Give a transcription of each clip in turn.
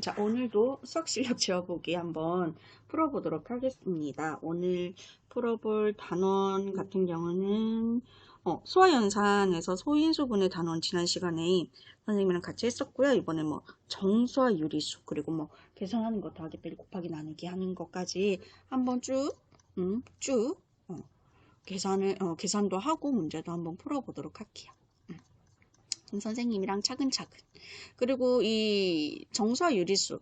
자, 오늘도 수학 실력 지어보기 한번 풀어보도록 하겠습니다. 오늘 풀어볼 단원 같은 경우는 수화연산에서 소인수분의 단원 지난 시간에 선생님이랑 같이 했었고요. 이번에 뭐 정수와 유리수 그리고 뭐 계산하는 거 더하기 빼기 곱하기 나누기 하는 것까지 한번 쭉 계산도 하고 문제도 한번 풀어보도록 할게요. 선생님이랑 차근차근. 그리고 이 정수와 유리수,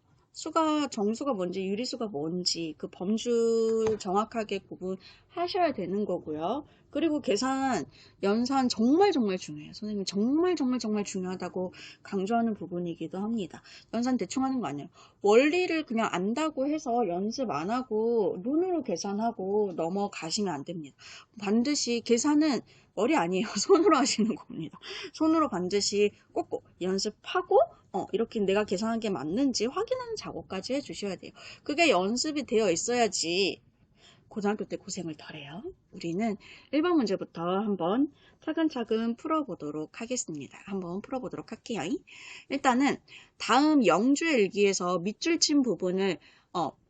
정수가 뭔지 유리수가 뭔지 그 범주 정확하게 구분하셔야 되는 거고요. 그리고 계산, 연산 정말 중요해요. 선생님 정말 중요하다고 강조하는 부분이기도 합니다. 연산 대충 하는 거 아니에요. 원리를 그냥 안다고 해서 연습 안 하고 눈으로 계산하고 넘어가시면 안 됩니다. 반드시 계산은 머리 아니에요. 손으로 하시는 겁니다. 손으로 반드시 꼭꼭 연습하고 이렇게 내가 계산한 게 맞는지 확인하는 작업까지 해주셔야 돼요. 그게 연습이 되어 있어야지 고등학교 때 고생을 덜해요. 우리는 1번 문제부터 한번 차근차근 풀어보도록 하겠습니다. 한번 풀어보도록 할게요. 일단은 다음 영주의 일기에서 밑줄 친 부분을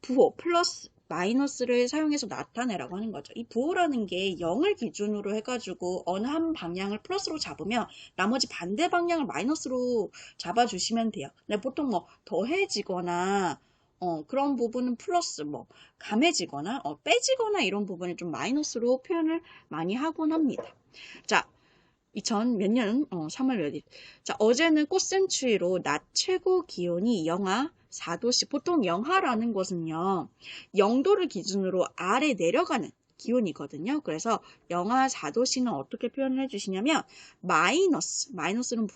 부호 플러스 마이너스를 사용해서 나타내라고 하는 거죠. 이 부호라는 게 0을 기준으로 해가지고 어느 한 방향을 플러스로 잡으면 나머지 반대 방향을 마이너스로 잡아주시면 돼요. 근데 보통 뭐 더해지거나 그런 부분은 플러스, 뭐, 감해지거나, 빼지거나 이런 부분을 좀 마이너스로 표현을 많이 하곤 합니다. 자, 2000 몇 년, 3월 몇 일. 자, 어제는 꽃샘추위로 낮 최고 기온이 영하 4도씨. 보통 영하라는 것은요, 0도를 기준으로 아래 내려가는 기온이거든요. 그래서 영하 4도씨는 어떻게 표현을 해주시냐면, 마이너스라는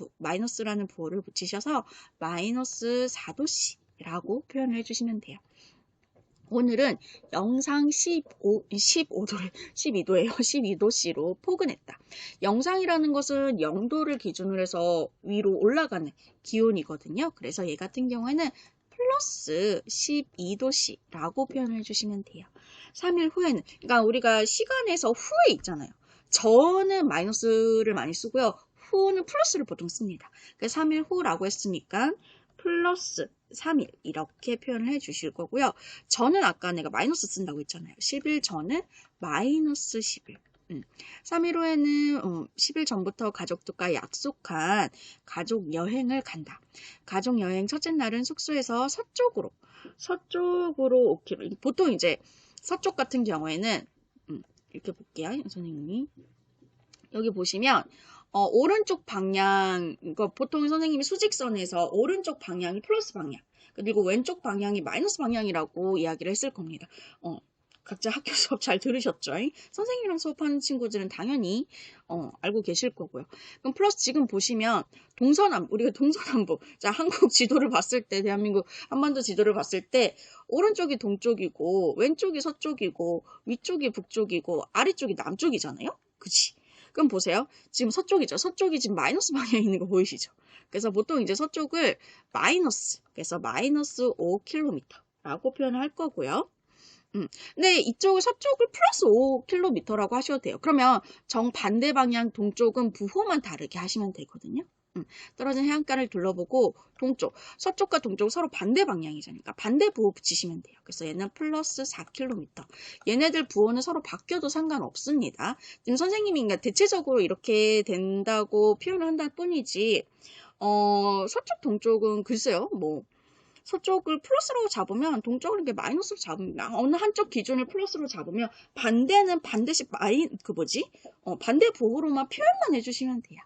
부호를 붙이셔서 마이너스 4도씨. 라고 표현을 해주시면 돼요. 오늘은 영상 12도예요. 12도씨로 포근했다. 영상이라는 것은 0도를 기준으로 해서 위로 올라가는 기온이거든요. 그래서 얘 같은 경우에는 플러스 12도씨라고 표현을 해주시면 돼요. 3일 후에는, 그러니까 우리가 시간에서 후에 있잖아요. 전은 마이너스를 많이 쓰고요. 후는 플러스를 보통 씁니다. 그래서 3일 후라고 했으니까 플러스 3일 이렇게 표현을 해 주실 거고요. 전은 아까 내가 마이너스 쓴다고 했잖아요. 10일 전은 마이너스 10일. 3일 후에는 10일 전부터 가족들과 약속한 가족 여행을 간다. 가족 여행 첫째 날은 숙소에서 서쪽으로 5km. 보통 이제 서쪽 같은 경우에는 이렇게 볼게요. 선생님이 여기 보시면 오른쪽 방향, 보통 선생님이 수직선에서 오른쪽 방향이 플러스 방향, 그리고 왼쪽 방향이 마이너스 방향이라고 이야기를 했을 겁니다. 각자 학교 수업 잘 들으셨죠? 선생님이랑 수업하는 친구들은 당연히 알고 계실 거고요. 그럼 플러스 지금 보시면 우리가 동서남북, 자, 한국 지도를 봤을 때, 대한민국 한반도 지도를 봤을 때 오른쪽이 동쪽이고 왼쪽이 서쪽이고 위쪽이 북쪽이고 아래쪽이 남쪽이잖아요. 그치? 그럼 보세요. 지금 서쪽이죠. 서쪽이 지금 마이너스 방향에 있는 거 보이시죠? 그래서 보통 이제 서쪽을 그래서 마이너스 5km라고 표현을 할 거고요. 근데 이쪽을 서쪽을 플러스 5km라고 하셔도 돼요. 그러면 정반대 방향 동쪽은 부호만 다르게 하시면 되거든요. 떨어진 해안가를 둘러보고 서쪽과 동쪽 서로 반대 방향이잖아요. 그러니까 반대 부호 붙이시면 돼요. 그래서 얘는 플러스 4km. 얘네들 부호는 서로 바뀌어도 상관없습니다. 지금 선생님이 그러니까 대체적으로 이렇게 된다고 표현을 한다 뿐이지, 서쪽 동쪽은 글쎄요, 뭐, 서쪽을 플러스로 잡으면 동쪽을 이렇게 마이너스로 잡으면 어느 한쪽 기준을 플러스로 잡으면 반대는 반드시 반대 부호로만 표현만 해주시면 돼요.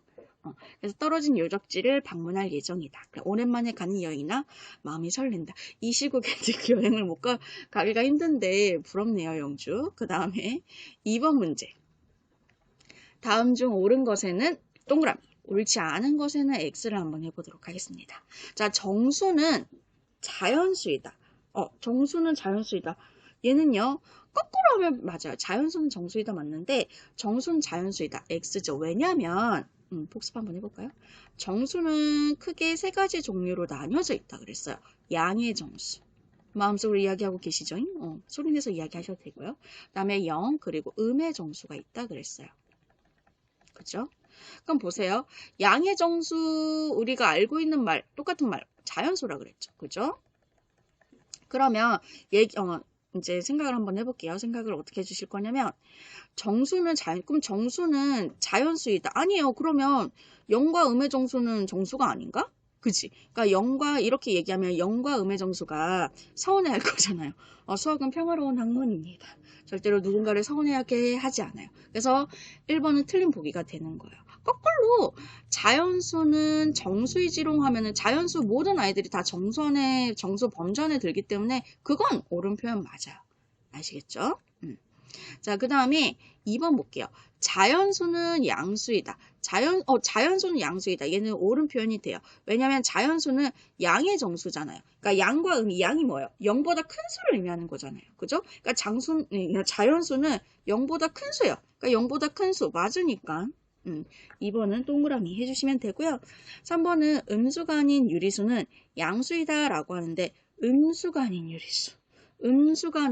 그래서 떨어진 유적지를 방문할 예정이다. 오랜만에 가는 여행이나 마음이 설렌다. 이 시국에 그 여행을 가기가 힘든데 부럽네요, 영주. 그 다음에 2번 문제. 다음 중 옳은 것에는 동그라미, 옳지 않은 것에는 X를 한번 해보도록 하겠습니다. 자, 정수는 자연수이다. 정수는 자연수이다. 얘는요, 거꾸로 하면 맞아요. 자연수는 정수이다 맞는데, 정수는 자연수이다. X죠. 왜냐면, 복습 한번 해볼까요? 정수는 크게 세 가지 종류로 나뉘어져 있다 그랬어요. 양의 정수. 마음속으로 이야기하고 계시죠? 소리내서 이야기하셔도 되고요. 그 다음에 영, 그리고 음의 정수가 있다 그랬어요. 그죠? 그럼 보세요. 양의 정수, 우리가 알고 있는 말, 똑같은 말, 자연수라 그랬죠. 그죠? 그러면 이제 생각을 한번 해볼게요. 생각을 어떻게 해주실 거냐면 그럼 정수는 자연수이다. 아니에요. 그러면 0과 음의 정수는 정수가 아닌가? 그치? 그러니까 이렇게 얘기하면 0과 음의 정수가 서운해할 거잖아요. 수학은 평화로운 학문입니다. 절대로 누군가를 서운해하게 하지 않아요. 그래서 1번은 틀린 보기가 되는 거예요. 거꾸로 자연수는 정수이지롱 하면은 자연수 모든 아이들이 다 정수 범전에 들기 때문에 그건 옳은 표현 맞아요. 아시겠죠? 자, 그 다음에 2번 볼게요. 자연수는 양수이다. 자연수는 양수이다. 얘는 옳은 표현이 돼요. 왜냐면 자연수는 양의 정수잖아요. 그러니까 양과 양이 뭐예요? 0보다 큰 수를 의미하는 거잖아요. 그죠? 그러니까 자연수는 0보다 큰 수예요. 그러니까 0보다 큰 수 맞으니까 2번은 동그라미 해주시면 되고요. 3번은 음수가 아닌 유리수는 양수이다 라고 하는데 음수가 아닌 유리수. 음수가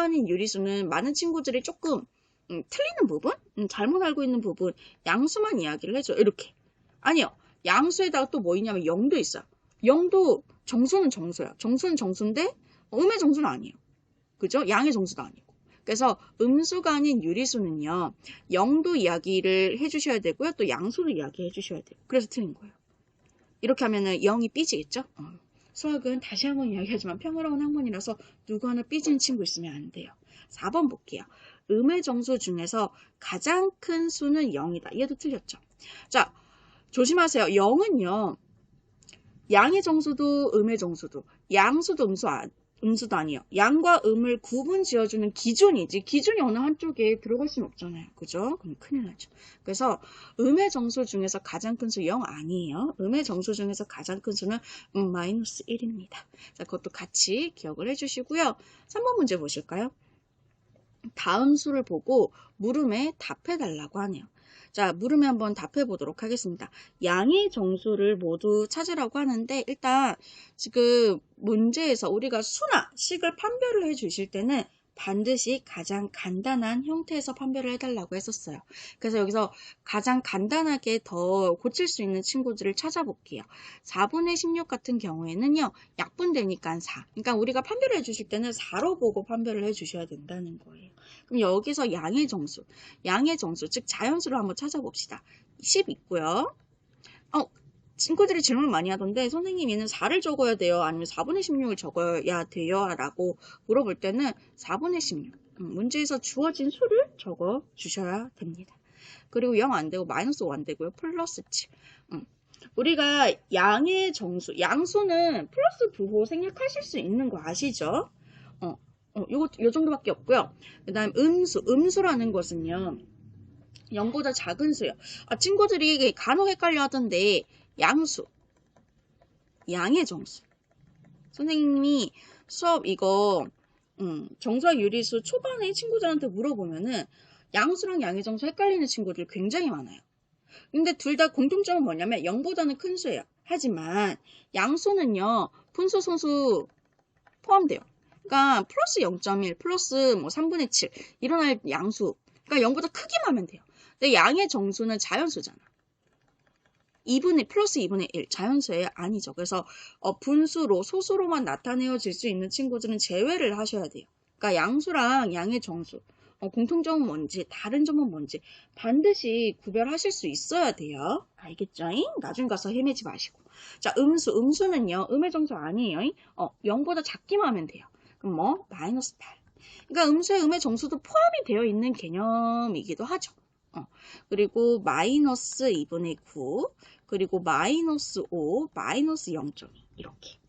아닌 유리수는 많은 친구들이 조금 틀리는 부분? 잘못 알고 있는 부분, 양수만 이야기를 해줘요. 이렇게. 아니요. 양수에다가 또 뭐 있냐면 0도 있어요. 0도 정수는 정수야. 정수는 정수인데 음의 정수는 아니에요. 그죠? 양의 정수도 아니고. 그래서 음수가 아닌 유리수는요. 0도 이야기를 해주셔야 되고요. 또 양수도 이야기해 주셔야 돼요. 그래서 틀린 거예요. 이렇게 하면은 0이 삐지겠죠? 수학은 다시 한번 이야기하지만 평화로운 학문이라서 누구 하나 삐지는 친구 있으면 안 돼요. 4번 볼게요. 음의 정수 중에서 가장 큰 수는 0이다. 얘도 틀렸죠. 자, 조심하세요. 0은요. 양의 정수도 음의 정수도 양수도 음수도 아니에요. 양과 음을 구분 지어주는 기준이지 기준이 어느 한쪽에 들어갈 수는 없잖아요. 그죠? 그럼 큰일 나죠. 그래서 음의 정수 중에서 가장 큰 수 0 아니에요. 음의 정수 중에서 가장 큰 수는 마이너스 1입니다. 자, 그것도 같이 기억을 해주시고요. 3번 문제 보실까요? 다음 수를 보고 물음에 답해달라고 하네요. 자, 물음에 한번 답해 보도록 하겠습니다. 양의 정수를 모두 찾으라고 하는데 일단 지금 문제에서 우리가 수나 식을 판별을 해 주실 때는 반드시 가장 간단한 형태에서 판별을 해달라고 했었어요. 그래서 여기서 가장 간단하게 더 고칠 수 있는 친구들을 찾아볼게요. 4분의 16 같은 경우에는요. 약분되니까 4. 그러니까 우리가 판별을 해주실 때는 4로 보고 판별을 해주셔야 된다는 거예요. 그럼 여기서 양의 정수, 즉 자연수를 한번 찾아봅시다. 10 있고요. 친구들이 질문 많이 하던데 선생님 얘는 4를 적어야 돼요? 아니면 4분의 16을 적어야 돼요? 라고 물어볼 때는 4분의 16 문제에서 주어진 수를 적어 주셔야 됩니다. 그리고 0 안 되고 마이너스 5 안 되고요. 플러스 7 우리가 양의 정수, 양수는 플러스 부호 생략하실 수 있는 거 아시죠? 요 정도밖에 없고요. 그 다음 음수라는 것은요. 0보다 작은 수요. 친구들이 간혹 헷갈려 하던데 양수, 양의 정수. 선생님이 수업 이거 정수와 유리수 초반에 친구들한테 물어보면은 양수랑 양의 정수 헷갈리는 친구들 굉장히 많아요. 근데 둘 다 공통점은 뭐냐면 0보다는 큰 수예요. 하지만 양수는요. 분수, 소수 포함돼요. 그러니까 플러스 0.1, 플러스 뭐 3분의 7 일어날 양수. 그러니까 0보다 크기만 하면 돼요. 근데 양의 정수는 자연수잖아. 플러스 2분의 1 자연수예요? 아니죠. 그래서 분수로 소수로만 나타내어질 수 있는 친구들은 제외를 하셔야 돼요. 그러니까 양수랑 양의 정수 공통점은 뭔지 다른 점은 뭔지 반드시 구별하실 수 있어야 돼요. 알겠죠? 나중에 가서 헤매지 마시고. 자, 음수는요. 음의 정수 아니에요. 0보다 작기만 하면 돼요. 그럼 마이너스 8. 그러니까 음수에 음의 정수도 포함이 되어 있는 개념이기도 하죠. 그리고 마이너스 2분의 9, 그리고 마이너스 5, 마이너스 0.2 이렇게.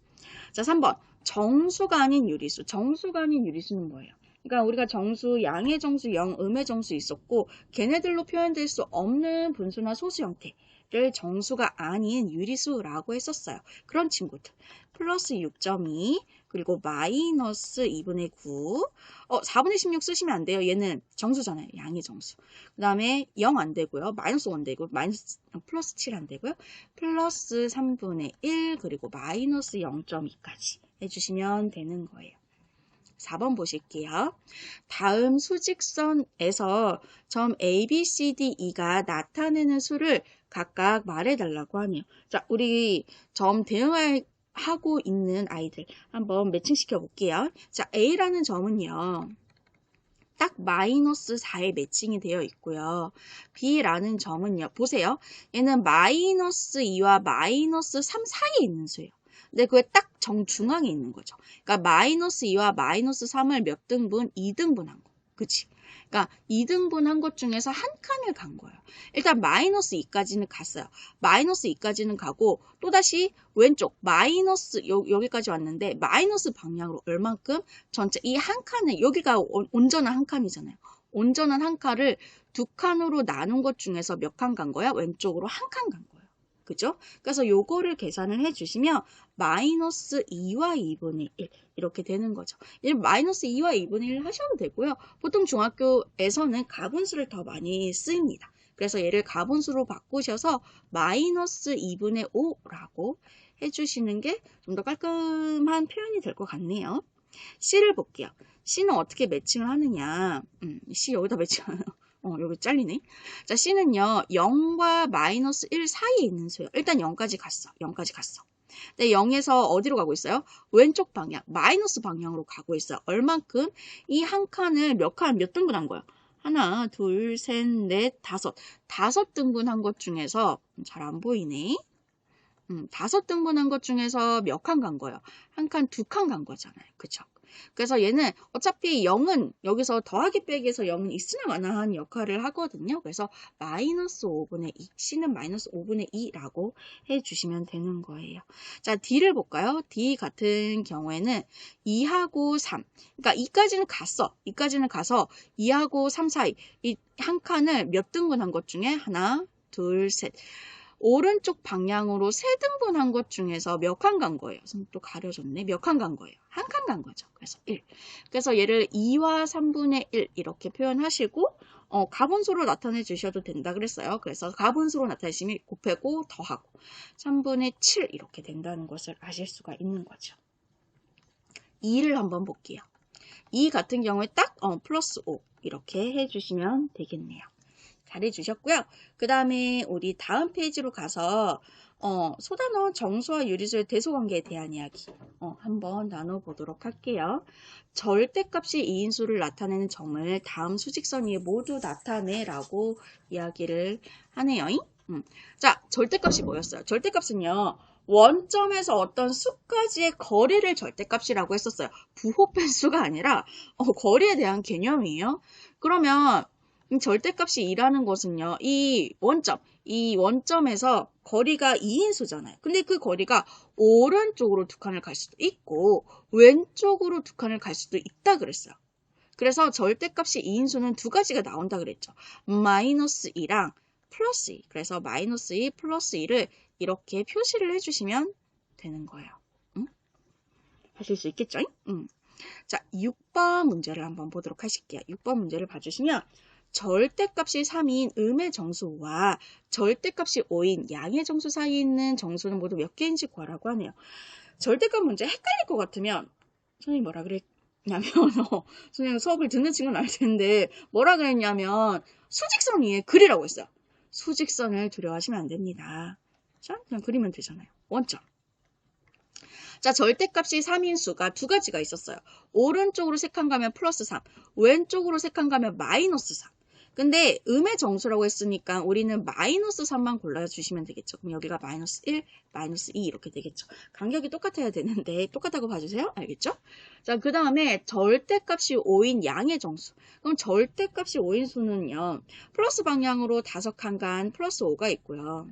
자, 3번 정수가 아닌 유리수. 정수가 아닌 유리수는 뭐예요? 그러니까 우리가 정수, 양의 정수, 음의 정수 있었고 걔네들로 표현될 수 없는 분수나 소수 형태를 정수가 아닌 유리수라고 했었어요. 그런 친구들. 플러스 6.2 그리고 마이너스 2분의 9 4분의 16 쓰시면 안 돼요. 얘는 정수잖아요. 양의 정수. 그 다음에 0 안 되고요. 마이너스 5 안 되고 플러스 7 안 되고요. 플러스 3분의 1 그리고 마이너스 0.2까지 해주시면 되는 거예요. 4번 보실게요. 다음 수직선에서 점 A, B, C, D, E가 나타내는 수를 각각 말해달라고 하네요. 자, 우리 점 대응할 하고 있는 아이들 한번 매칭시켜 볼게요. 자, A라는 점은요. 딱 마이너스 4에 매칭이 되어 있고요. B라는 점은요. 보세요. 얘는 마이너스 2와 마이너스 3 사이에 있는 수예요. 근데 그게 딱 정중앙에 있는 거죠. 그러니까 마이너스 2와 마이너스 3을 몇 등분? 2등분한 거. 그치? 그러니까 2등분한 것 중에서 한 칸을 간 거예요. 일단 마이너스 2까지는 갔어요. 마이너스 2까지는 가고 또다시 왼쪽 마이너스 여기까지 왔는데 마이너스 방향으로 얼만큼? 전체 이 한 칸을 여기가 온전한 한 칸이잖아요. 온전한 한 칸을 두 칸으로 나눈 것 중에서 몇 칸 간 거야? 왼쪽으로 한 칸 간 거예요. 그죠? 그래서 요거를 계산을 해주시면 마이너스 2와 2분의 1 이렇게 되는 거죠. 마이너스 2와 2분의 1 하셔도 되고요. 보통 중학교에서는 가분수를 더 많이 쓰입니다. 그래서 얘를 가분수로 바꾸셔서 마이너스 2분의 5라고 해주시는 게 좀 더 깔끔한 표현이 될 것 같네요. C를 볼게요. C는 어떻게 매칭을 하느냐. C 여기다 매칭하나? 여기 잘리네. 자, C는요, 0과 마이너스 1 사이에 있는 수예요. 일단 0까지 갔어. 0까지 갔어. 근데 0에서 어디로 가고 있어요? 왼쪽 방향, 마이너스 방향으로 가고 있어요. 얼만큼? 이 한 칸을 몇 등분한 거예요? 하나, 둘, 셋, 넷, 다섯. 5등분한 것 중에서, 잘 안 보이네. 5등분한 것 중에서 몇 칸 간 거예요? 한 칸, 2칸 간 거잖아요. 그쵸? 그래서 얘는 어차피 0은 여기서 더하기 빼기에서 0은 있으나 마나한 역할을 하거든요. 그래서 마이너스 5분의 2, C는 마이너스 5분의 2라고 해주시면 되는 거예요. 자, D를 볼까요? D 같은 경우에는 2하고 3, 그러니까 2까지는 갔어. 2까지는 가서 2하고 3 사이, 이 한 칸을 몇 등분한 것 중에 하나, 둘, 셋. 오른쪽 방향으로 3등분한 것 중에서 몇 칸 간 거예요? 또 가려졌네. 몇 칸 간 거예요? 한 칸 간 거죠. 그래서 1. 그래서 얘를 2와 3분의 1 이렇게 표현하시고 가분수로 나타내 주셔도 된다 그랬어요. 그래서 가분수로 나타내시면 곱하고 더하고 3분의 7 이렇게 된다는 것을 아실 수가 있는 거죠. 2를 한번 볼게요. 2 같은 경우에 딱 플러스 5 이렇게 해주시면 되겠네요. 잘해주셨고요. 그 다음에 우리 다음 페이지로 가서 소단원 정수와 유리수의 대소관계에 대한 이야기 한번 나눠보도록 할게요. 절대값이 2인수를 나타내는 점을 다음 수직선 위에 모두 나타내라고 이야기를 하네요. 자, 절대값이 뭐였어요? 절대값은요. 원점에서 어떤 수까지의 거리를 절대값이라고 했었어요. 부호 변수가 아니라 거리에 대한 개념이에요. 그러면 절대값이 2라는 것은요. 이 원점에서 거리가 2인수잖아요. 근데 그 거리가 오른쪽으로 2칸을 갈 수도 있고 왼쪽으로 2칸을 갈 수도 있다 그랬어요. 그래서 절대값이 2인수는 두 가지가 나온다 그랬죠. 마이너스 2랑 플러스 2. 그래서 마이너스 2 플러스 2를 이렇게 표시를 해주시면 되는 거예요. 하실 수 있겠죠? 자, 6번 문제를 한번 보도록 하실게요. 6번 문제를 봐주시면 절대값이 3인 음의 정수와 절대값이 5인 양의 정수 사이에 있는 정수는 모두 몇 개인지 구하라고 하네요. 절대값 문제 헷갈릴 것 같으면 선생님이 뭐라 그랬냐면 선생님 수업을 듣는 친구는 알 텐데 뭐라 그랬냐면 수직선 위에 그리라고 했어요. 수직선을 두려워하시면 안 됩니다. 자, 그냥 그리면 되잖아요. 원점. 자, 절대값이 3인수가 두 가지가 있었어요. 오른쪽으로 3칸 가면 플러스 3, 왼쪽으로 3칸 가면 마이너스 3. 근데 음의 정수라고 했으니까 우리는 마이너스 3만 골라주시면 되겠죠. 그럼 여기가 마이너스 1, 마이너스 2 이렇게 되겠죠. 간격이 똑같아야 되는데 똑같다고 봐주세요. 알겠죠? 자, 그 다음에 절대값이 5인 양의 정수. 그럼 절대값이 5인 수는요. 플러스 방향으로 5칸 간 플러스 5가 있고요.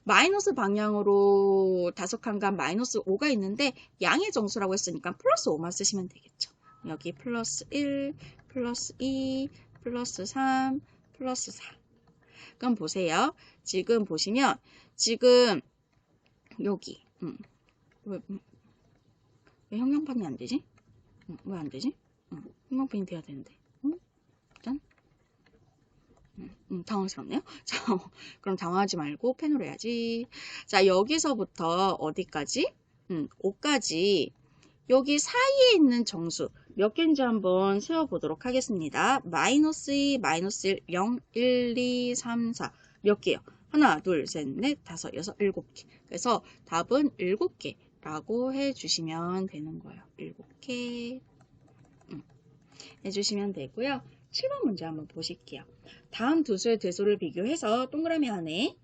마이너스 방향으로 5칸 간 마이너스 5가 있는데 양의 정수라고 했으니까 플러스 5만 쓰시면 되겠죠. 여기 플러스 1, 플러스 2, 플러스 3, 플러스 4. 그럼 보세요. 지금 보시면 지금 여기 왜 형광펜이 안 되지? 왜 안 되지? 형광펜이 돼야 되는데. 일단 당황스럽네요. 자, 그럼 당황하지 말고 펜으로 해야지. 자, 여기서부터 어디까지? 5까지 여기 사이에 있는 정수 몇 개인지 한번 세워보도록 하겠습니다. 마이너스 2, 마이너스 1, 0, 1, 2, 3, 4 몇 개요? 하나, 둘, 셋, 넷, 다섯, 여섯, 7개. 그래서 답은 7개 라고 해주시면 되는 거예요. 7개 해주시면 되고요. 7번 문제 한번 보실게요. 다음 두 수의 대소를 비교해서 동그라미 안에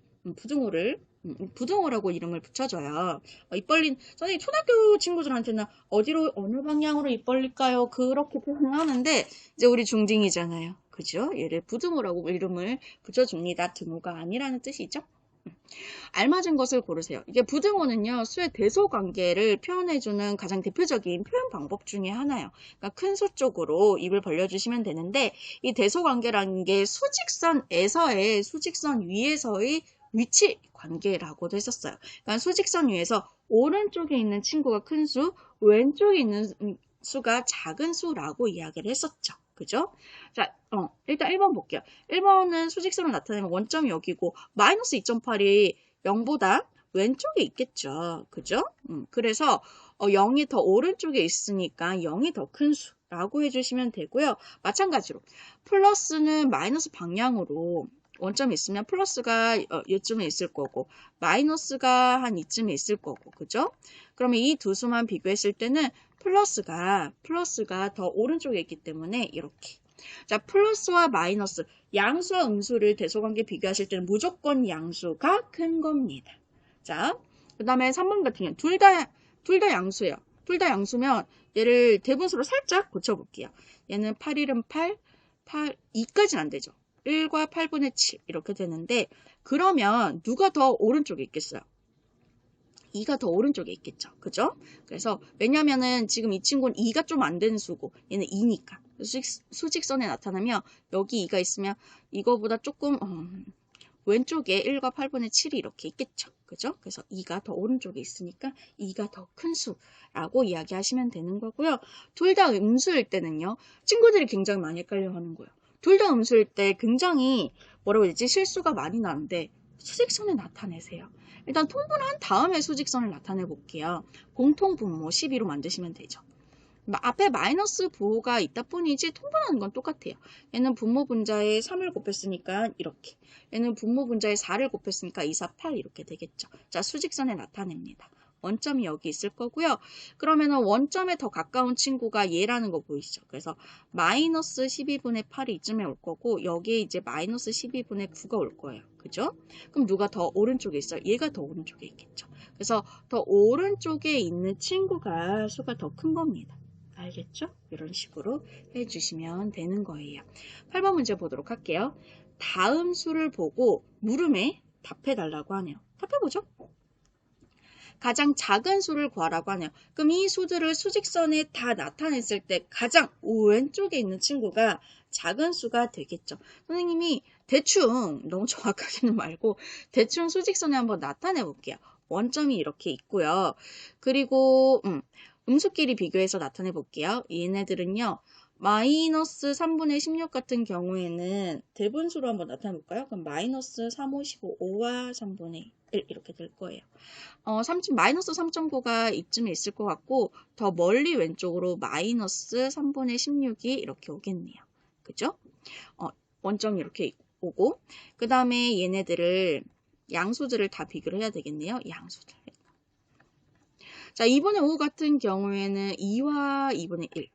부등호라고 이름을 붙여줘요. 입 벌린, 선생님 초등학교 친구들한테는 어디로, 어느 방향으로 입 벌릴까요? 그렇게 표현하는데, 이제 우리 중딩이잖아요. 그죠? 얘를 부등호라고 이름을 붙여줍니다. 등호가 아니라는 뜻이죠. 알맞은 것을 고르세요. 이게 부등호는요, 수의 대소 관계를 표현해주는 가장 대표적인 표현 방법 중에 하나예요. 그러니까 큰 수 쪽으로 입을 벌려주시면 되는데, 이 대소 관계라는 게 수직선에서의, 수직선 위에서의 위치 관계라고도 했었어요. 그러니까 수직선 위에서 오른쪽에 있는 친구가 큰 수, 왼쪽에 있는 수가 작은 수라고 이야기를 했었죠. 그죠? 자, 일단 1번 볼게요. 1번은 수직선을 나타내면 원점이 여기고 마이너스 2.8이 0보다 왼쪽에 있겠죠. 그죠? 그래서 0이 더 오른쪽에 있으니까 0이 더 큰 수라고 해주시면 되고요. 마찬가지로 플러스는 마이너스 방향으로 원점이 있으면 플러스가 이쯤에 있을 거고 마이너스가 한 이쯤에 있을 거고 그죠? 그러면 이 두 수만 비교했을 때는 플러스가 더 오른쪽에 있기 때문에 이렇게 자 플러스와 마이너스 양수와 음수를 대소관계 비교하실 때는 무조건 양수가 큰 겁니다. 자 그 다음에 3번 같은 경우는 둘 다 양수예요. 둘 다 양수면 얘를 대분수로 살짝 고쳐볼게요. 얘는 8, 1은 8, 2까지는 안 되죠. 1과 8분의 7 이렇게 되는데 그러면 누가 더 오른쪽에 있겠어요? 2가 더 오른쪽에 있겠죠. 그죠? 그래서 왜냐면은 지금 이 친구는 2가 좀 안 되는 수고 얘는 2니까 수직선에 나타나면 여기 2가 있으면 이거보다 조금 왼쪽에 1과 8분의 7이 이렇게 있겠죠. 그죠? 그래서 2가 더 오른쪽에 있으니까 2가 더 큰 수라고 이야기하시면 되는 거고요. 둘 다 음수일 때는요. 친구들이 굉장히 많이 헷갈려 하는 거예요. 둘 다 음수일 때 굉장히 뭐라고 해야 되지? 실수가 많이 나는데 수직선을 나타내세요. 일단 통분한 다음에 수직선을 나타내 볼게요. 공통분모 12로 만드시면 되죠. 앞에 마이너스 부호가 있다 뿐이지 통분하는 건 똑같아요. 얘는 분모 분자에 3을 곱했으니까 이렇게. 얘는 분모 분자에 4를 곱했으니까 2, 4, 8 이렇게 되겠죠. 자, 수직선에 나타냅니다. 원점이 여기 있을 거고요. 그러면은 원점에 더 가까운 친구가 얘라는 거 보이시죠? 그래서 마이너스 12분의 8이 이쯤에 올 거고 여기에 이제 마이너스 12분의 9가 올 거예요. 그죠? 그럼 누가 더 오른쪽에 있어요? 얘가 더 오른쪽에 있겠죠. 그래서 더 오른쪽에 있는 친구가 수가 더 큰 겁니다. 알겠죠? 이런 식으로 해주시면 되는 거예요. 8번 문제 보도록 할게요. 다음 수를 보고 물음에 답해달라고 하네요. 답해보죠. 가장 작은 수를 구하라고 하네요. 그럼 이 수들을 수직선에 다 나타냈을 때 가장 왼쪽에 있는 친구가 작은 수가 되겠죠. 선생님이 대충 너무 정확하게는 말고 대충 수직선에 한번 나타내 볼게요. 원점이 이렇게 있고요. 그리고 음수끼리 비교해서 나타내 볼게요. 얘네들은요. 마이너스 3분의 16 같은 경우에는 대분수로 한번 나타내 볼까요? 그럼 마이너스 3, 5, 15, 5와 3분의 1 이렇게 될 거예요. 마이너스 3.9가 이쯤에 있을 것 같고 더 멀리 왼쪽으로 마이너스 3분의 16이 이렇게 오겠네요. 그죠? 원점이 이렇게 오고 그 다음에 얘네들을 양수들을 다 비교를 해야 되겠네요. 양수들. 자, 2분의 5 같은 경우에는 2와 2분의 1.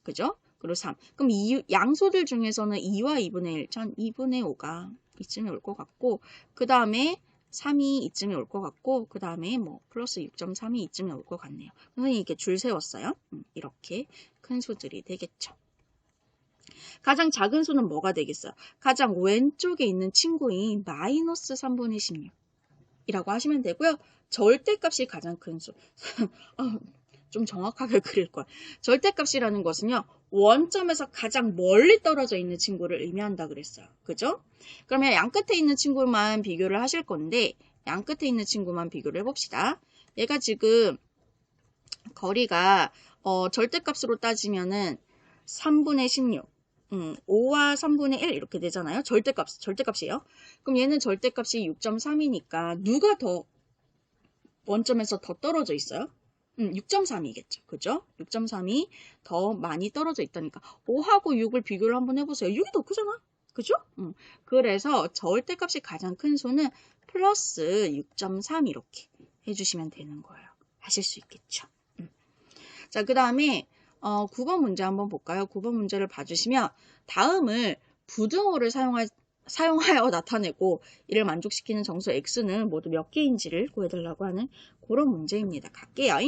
그죠? 그리고 3. 그럼 양수들 중에서는 2와 2분의 1, 전 2분의 5가 이쯤에 올 것 같고, 그 다음에 3이 이쯤에 올 것 같고, 그 다음에 뭐 플러스 6.3이 이쯤에 올 것 같네요. 선생님이 이렇게 줄 세웠어요. 이렇게 큰 수들이 되겠죠. 가장 작은 수는 뭐가 되겠어요? 가장 왼쪽에 있는 친구인 마이너스 3분의 16 이라고 하시면 되고요. 절대값이 가장 큰 수. 좀 정확하게 그릴 거야. 절대값이라는 것은요. 원점에서 가장 멀리 떨어져 있는 친구를 의미한다 그랬어요. 그죠? 그러면 양 끝에 있는 친구만 비교를 하실 건데 양 끝에 있는 친구만 비교를 해봅시다. 얘가 지금 거리가 절대값으로 따지면은 3분의 16 5와 3분의 1 이렇게 되잖아요. 절대값이에요. 그럼 얘는 절대값이 6.3이니까 누가 더 원점에서 더 떨어져 있어요? 6.3이겠죠. 그죠? 6.3이 더 많이 떨어져 있다니까. 5하고 6을 비교를 한번 해보세요. 6이 더 크잖아. 그죠? 그래서 절대값이 가장 큰 수는 플러스 6.3 이렇게 해주시면 되는 거예요. 하실 수 있겠죠. 자, 그 다음에 9번 문제 한번 볼까요? 9번 문제를 봐주시면 다음을 부등호를 사용하여 나타내고 이를 만족시키는 정수 x는 모두 몇 개인지를 구해달라고 하는 그런 문제입니다. 갈게요.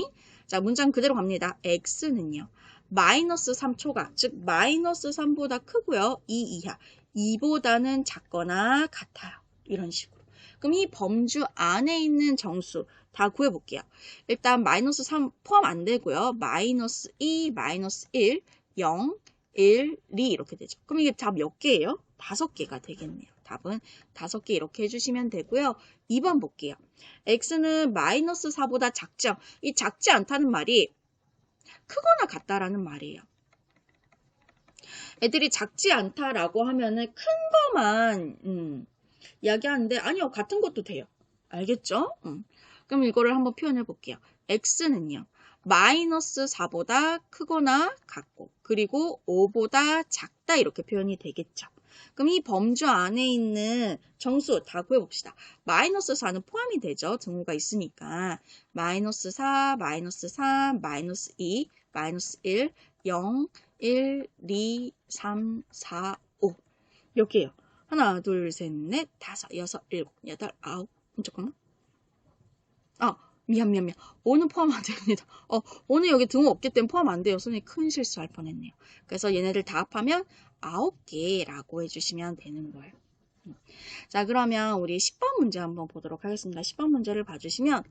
자, 문장 그대로 갑니다. x는요. 마이너스 3초가, 즉 마이너스 3보다 크고요. 2 이하, 2보다는 작거나 같아요. 이런 식으로. 그럼 이 범주 안에 있는 정수 다 구해볼게요. 일단 마이너스 3 포함 안 되고요. 마이너스 2, 마이너스 1, 0, 1, 2 이렇게 되죠. 그럼 이게 답 몇 개예요? 5개가 되겠네요. 답은 5개 이렇게 해주시면 되고요. 2번 볼게요. x는 마이너스 4보다 작죠. 이 작지 않다는 말이 크거나 같다라는 말이에요. 애들이 작지 않다라고 하면은 큰 거만 이야기하는데 아니요. 같은 것도 돼요. 알겠죠? 그럼 이거를 한번 표현해 볼게요. x는요. 마이너스 4보다 크거나 같고 그리고 5보다 작다 이렇게 표현이 되겠죠. 그럼 이 범주 안에 있는 정수 다 구해봅시다. 마이너스 4는 포함이 되죠. 등호가 있으니까. 마이너스 4, 마이너스 3, 마이너스 2, 마이너스 1, 0, 1, 2, 3, 4, 5. 몇 개요? 하나, 둘, 셋, 넷, 다섯, 여섯, 일곱, 여덟, 아홉. 잠깐만. 미안. 5는 포함 안 됩니다. 5는 여기 등호 없기 때문에 포함 안 돼요. 선생님 큰 실수할 뻔했네요. 그래서 얘네들 다 합하면 9개라고 해주시면 되는 거예요. 자, 그러면 우리 10번 문제 한번 보도록 하겠습니다. 10번 문제를 봐주시면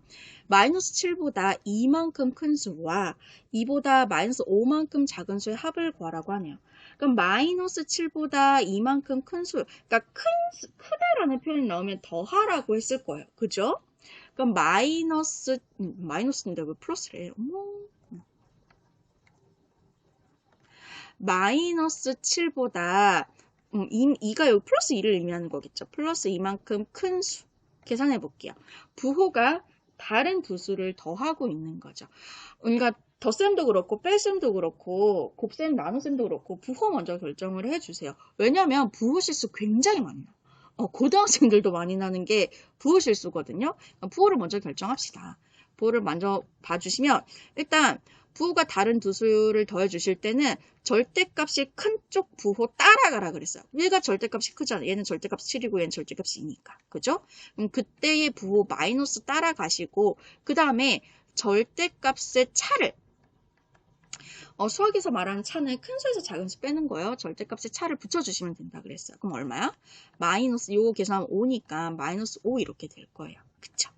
마이너스 7보다 2만큼 큰 수와 2보다 마이너스 5만큼 작은 수의 합을 구하라고 하네요. 그럼 마이너스 7보다 2만큼 큰 수, 그러니까 크다라는 표현이 나오면 더하라고 했을 거예요. 그죠? 그럼 마이너스인데 왜 플러스래? 마이너스 7보다 2가 여기 플러스 2를 의미하는 거겠죠. 플러스 2만큼 큰 수. 계산해 볼게요. 부호가 다른 두 수를 더하고 있는 거죠. 그러니까 덧셈도 그렇고 뺄셈도 그렇고 곱셈 나눗셈도 그렇고 부호 먼저 결정을 해주세요. 왜냐하면 부호 실수 굉장히 많아요. 고등학생들도 많이 나는 게 부호 실수거든요. 부호를 먼저 결정합시다. 부호를 먼저 봐주시면 일단 부호가 다른 두 수를 더해 주실 때는 절대값이 큰 쪽 부호 따라가라 그랬어요. 얘가 절대값이 크잖아. 얘는 절대값이 7이고 얘는 절대값이 2니까. 그죠? 그럼 그때의 부호 마이너스 따라가시고 그 다음에 절대값의 차를 수학에서 말하는 차는 큰 수에서 작은 수 빼는 거예요. 절대값의 차를 붙여주시면 된다 그랬어요. 그럼 얼마야? 마이너스 요거 계산하면 5니까 마이너스 5 이렇게 될 거예요. 그쵸?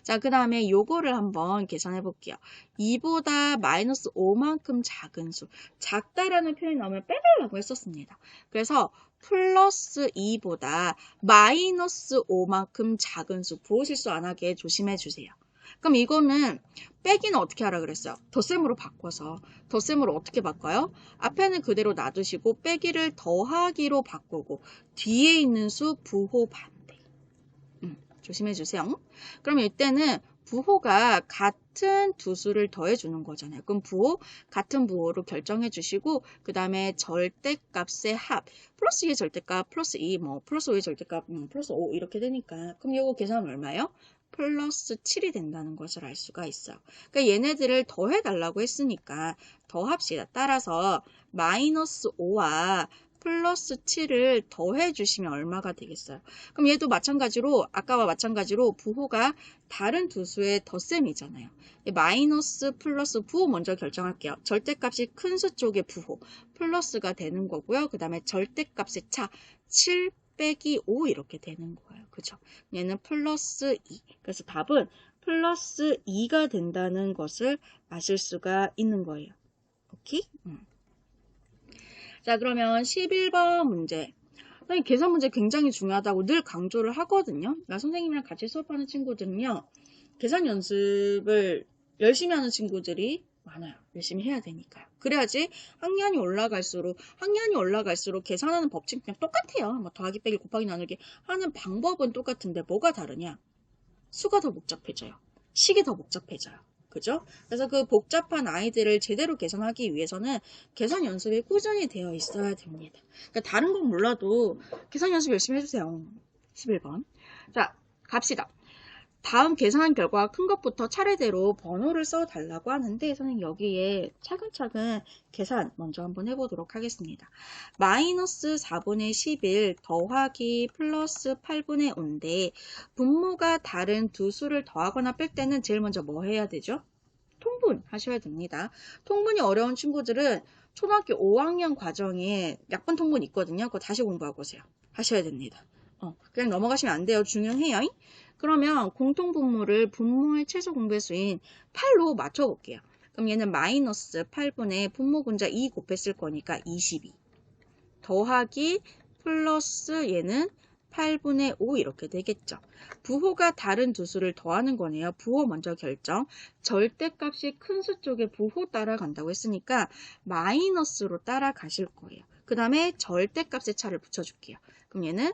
자, 그 다음에 요거를 한번 계산해 볼게요. 2보다 마이너스 5만큼 작은 수. 작다라는 표현이 나오면 빼달라고 했었습니다. 그래서 플러스 2보다 마이너스 5만큼 작은 수. 부호 실수 안 하게 조심해 주세요. 그럼 이거는 빼기는 어떻게 하라 그랬어요? 덧셈으로 바꿔서. 덧셈으로 어떻게 바꿔요? 앞에는 그대로 놔두시고 빼기를 더하기로 바꾸고 뒤에 있는 수 부호 반대. 조심해 주세요. 그럼 이때는 부호가 같은 두 수를 더해주는 거잖아요. 그럼 부호, 같은 부호로 결정해 주시고 그 다음에 절대값의 합. 플러스 2의 절대값, 플러스 2, 플러스 5의 절대값, 플러스 5 이렇게 되니까 그럼 이거 계산하면 얼마예요? 플러스 7이 된다는 것을 알 수가 있어요. 그러니까 얘네들을 더해달라고 했으니까 더합시다. 따라서 마이너스 5와 플러스 7을 더해주시면 얼마가 되겠어요? 그럼 얘도 마찬가지로 아까와 마찬가지로 부호가 다른 두 수의 덧셈이잖아요. 마이너스 플러스 부호 먼저 결정할게요. 절대값이 큰 수 쪽의 부호 플러스가 되는 거고요. 그 다음에 절대값의 차 7 빼기 5 이렇게 되는 거예요. 그죠? 얘는 플러스 2. 그래서 답은 플러스 2가 된다는 것을 아실 수가 있는 거예요. 오케이? 자, 그러면 11번 문제. 선생님, 계산 문제 굉장히 중요하다고 늘 강조를 하거든요. 그러니까 선생님이랑 같이 수업하는 친구들은요. 계산 연습을 열심히 하는 친구들이 많아요. 열심히 해야 되니까요. 그래야지 학년이 올라갈수록 계산하는 법칙 그냥 똑같아요. 뭐 더하기, 빼기, 곱하기, 나누기 하는 방법은 똑같은데 뭐가 다르냐? 수가 더 복잡해져요. 식이 더 복잡해져요. 그죠? 그래서 그 복잡한 아이들을 제대로 계산하기 위해서는 계산 연습이 꾸준히 되어 있어야 됩니다. 그러니까 다른 건 몰라도 계산 연습 열심히 해주세요. 11번. 자, 갑시다. 다음 계산 결과 큰 것부터 차례대로 번호를 써달라고 하는데 선생님 여기에 차근차근 계산 먼저 한번 해보도록 하겠습니다. 마이너스 4분의 11 더하기 플러스 8분의 5인데 분모가 다른 두 수를 더하거나 뺄 때는 제일 먼저 뭐 해야 되죠? 통분 하셔야 됩니다. 통분이 어려운 친구들은 초등학교 5학년 과정에 약분 통분 있거든요. 그거 다시 공부하고 오세요. 하셔야 됩니다. 그냥 넘어가시면 안 돼요. 중요해요. 그러면 공통분모를 분모의 최소 공배수인 8로 맞춰볼게요. 그럼 얘는 마이너스 8분의 분모 분자 2 곱했을 거니까 22 더하기 플러스 얘는 8분의 5 이렇게 되겠죠. 부호가 다른 두 수를 더하는 거네요. 부호 먼저 결정. 절대값이 큰 수 쪽에 부호 따라간다고 했으니까 마이너스로 따라가실 거예요. 그 다음에 절대값의 차를 붙여줄게요. 그럼 얘는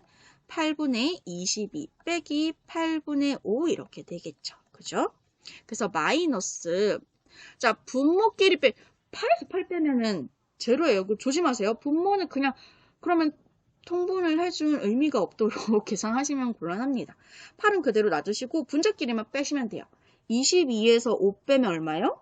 8분의 22 빼기 8분의 5 이렇게 되겠죠. 그죠? 그래서 마이너스 자 분모끼리 8에서 8 빼면은 제로예요. 조심하세요. 분모는 그냥 그러면 통분을 해준 의미가 없도록 계산하시면 곤란합니다. 8은 그대로 놔두시고 분자끼리만 빼시면 돼요. 22에서 5 빼면 얼마요?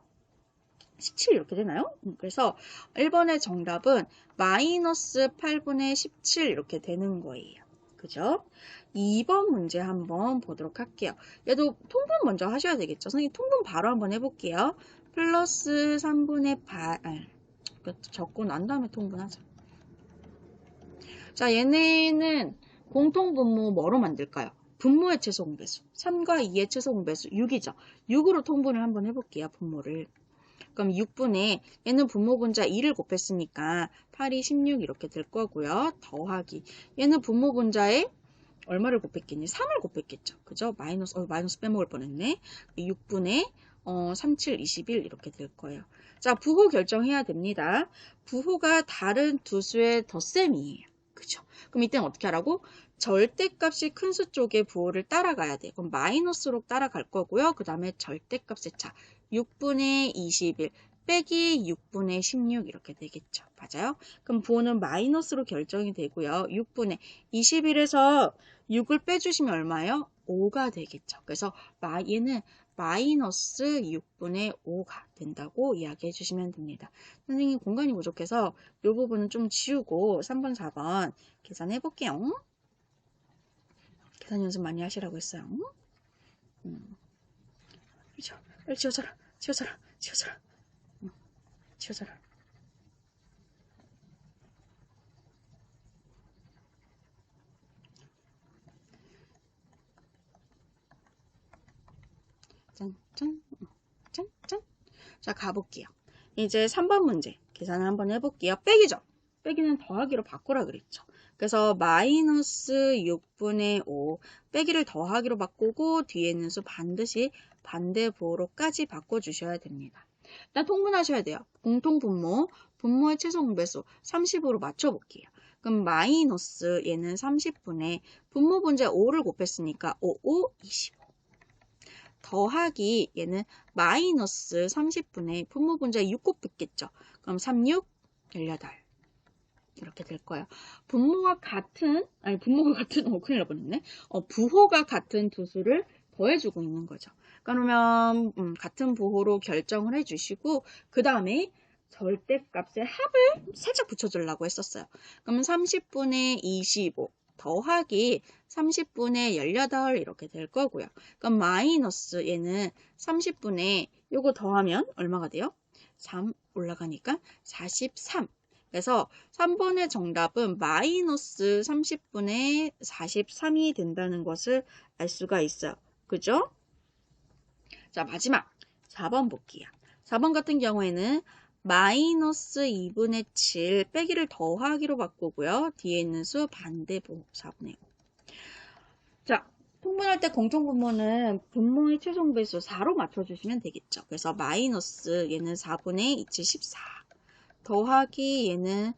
17 이렇게 되나요? 그래서 1번의 정답은 마이너스 8분의 17 이렇게 되는 거예요. 그죠? 2번 문제 한번 보도록 할게요. 얘도 통분 먼저 하셔야 되겠죠? 선생님 통분 바로 한번 해볼게요. 플러스 3분의 8 적고 난 다음에 통분하자. 자, 얘네는 공통분모 뭐로 만들까요? 분모의 최소 공배수. 3과 2의 최소 공배수 6이죠. 6으로 통분을 한번 해볼게요. 분모를. 그럼 6분의 얘는 분모 분자 2를 곱했으니까 8이 16 이렇게 될 거고요. 더하기 얘는 분모 분자에 얼마를 곱했겠니? 3을 곱했겠죠. 그죠? 마이너스 빼먹을 뻔했네. 6분의 37, 21 이렇게 될 거예요. 자, 부호 결정해야 됩니다. 부호가 다른 두 수의 덧셈이에요. 그죠? 그럼 이때는 어떻게 하라고? 절대값이 큰 수 쪽의 부호를 따라가야 돼. 그럼 마이너스로 따라갈 거고요. 그 다음에 절대값의 차 6분의 21 빼기 6분의 16 이렇게 되겠죠. 맞아요? 그럼 부호는 마이너스로 결정이 되고요. 6분의 21에서 6을 빼주시면 얼마예요? 5가 되겠죠. 그래서 얘는 마이너스 6분의 5가 된다고 이야기해 주시면 됩니다. 선생님 공간이 부족해서 이 부분은 좀 지우고 3번, 4번 계산해 볼게요. 계산 연습 많이 하시라고 했어요. 그렇죠. 빨리 지워져라. 지워져라. 지워져라. 지워져라. 짠짠 짠짠. 자 가볼게요. 이제 3번 문제 계산을 한번 해볼게요. 빼기죠. 빼기는 더하기로 바꾸라 그랬죠. 그래서 마이너스 6분의 5 빼기를 더하기로 바꾸고 뒤에 있는 수 반드시 반대부호로까지 바꿔주셔야 됩니다. 일단 통분하셔야 돼요. 공통분모, 분모의 최소 공배수 30으로 맞춰볼게요. 그럼 마이너스 얘는 30분의 분모 분자 5를 곱했으니까 5, 5, 25 더하기 얘는 마이너스 30분의 분모 분자 6 곱했겠죠. 그럼 3, 6, 18 이렇게 될 거예요. 분모가 같은 큰일 날 뻔했네. 부호가 같은 두 수를 더해주고 있는 거죠. 그러면 같은 부호로 결정을 해주시고 그 다음에 절대값의 합을 살짝 붙여주려고 했었어요. 그러면 30분의 25 더하기 30분의 18 이렇게 될 거고요. 그럼 마이너스 얘는 30분의 요거 더하면 얼마가 돼요? 3 올라가니까 43. 그래서 3번의 정답은 마이너스 30분의 43이 된다는 것을 알 수가 있어요. 그죠? 자, 마지막 4번 볼게요. 4번 같은 경우에는 마이너스 2분의 7 빼기를 더하기로 바꾸고요. 뒤에 있는 수 반대부 4분의 5. 자, 통분할 때 공통분모는 분모의 최종 배수 4로 맞춰주시면 되겠죠. 그래서 마이너스 얘는 4분의 2, 14 더하기 얘는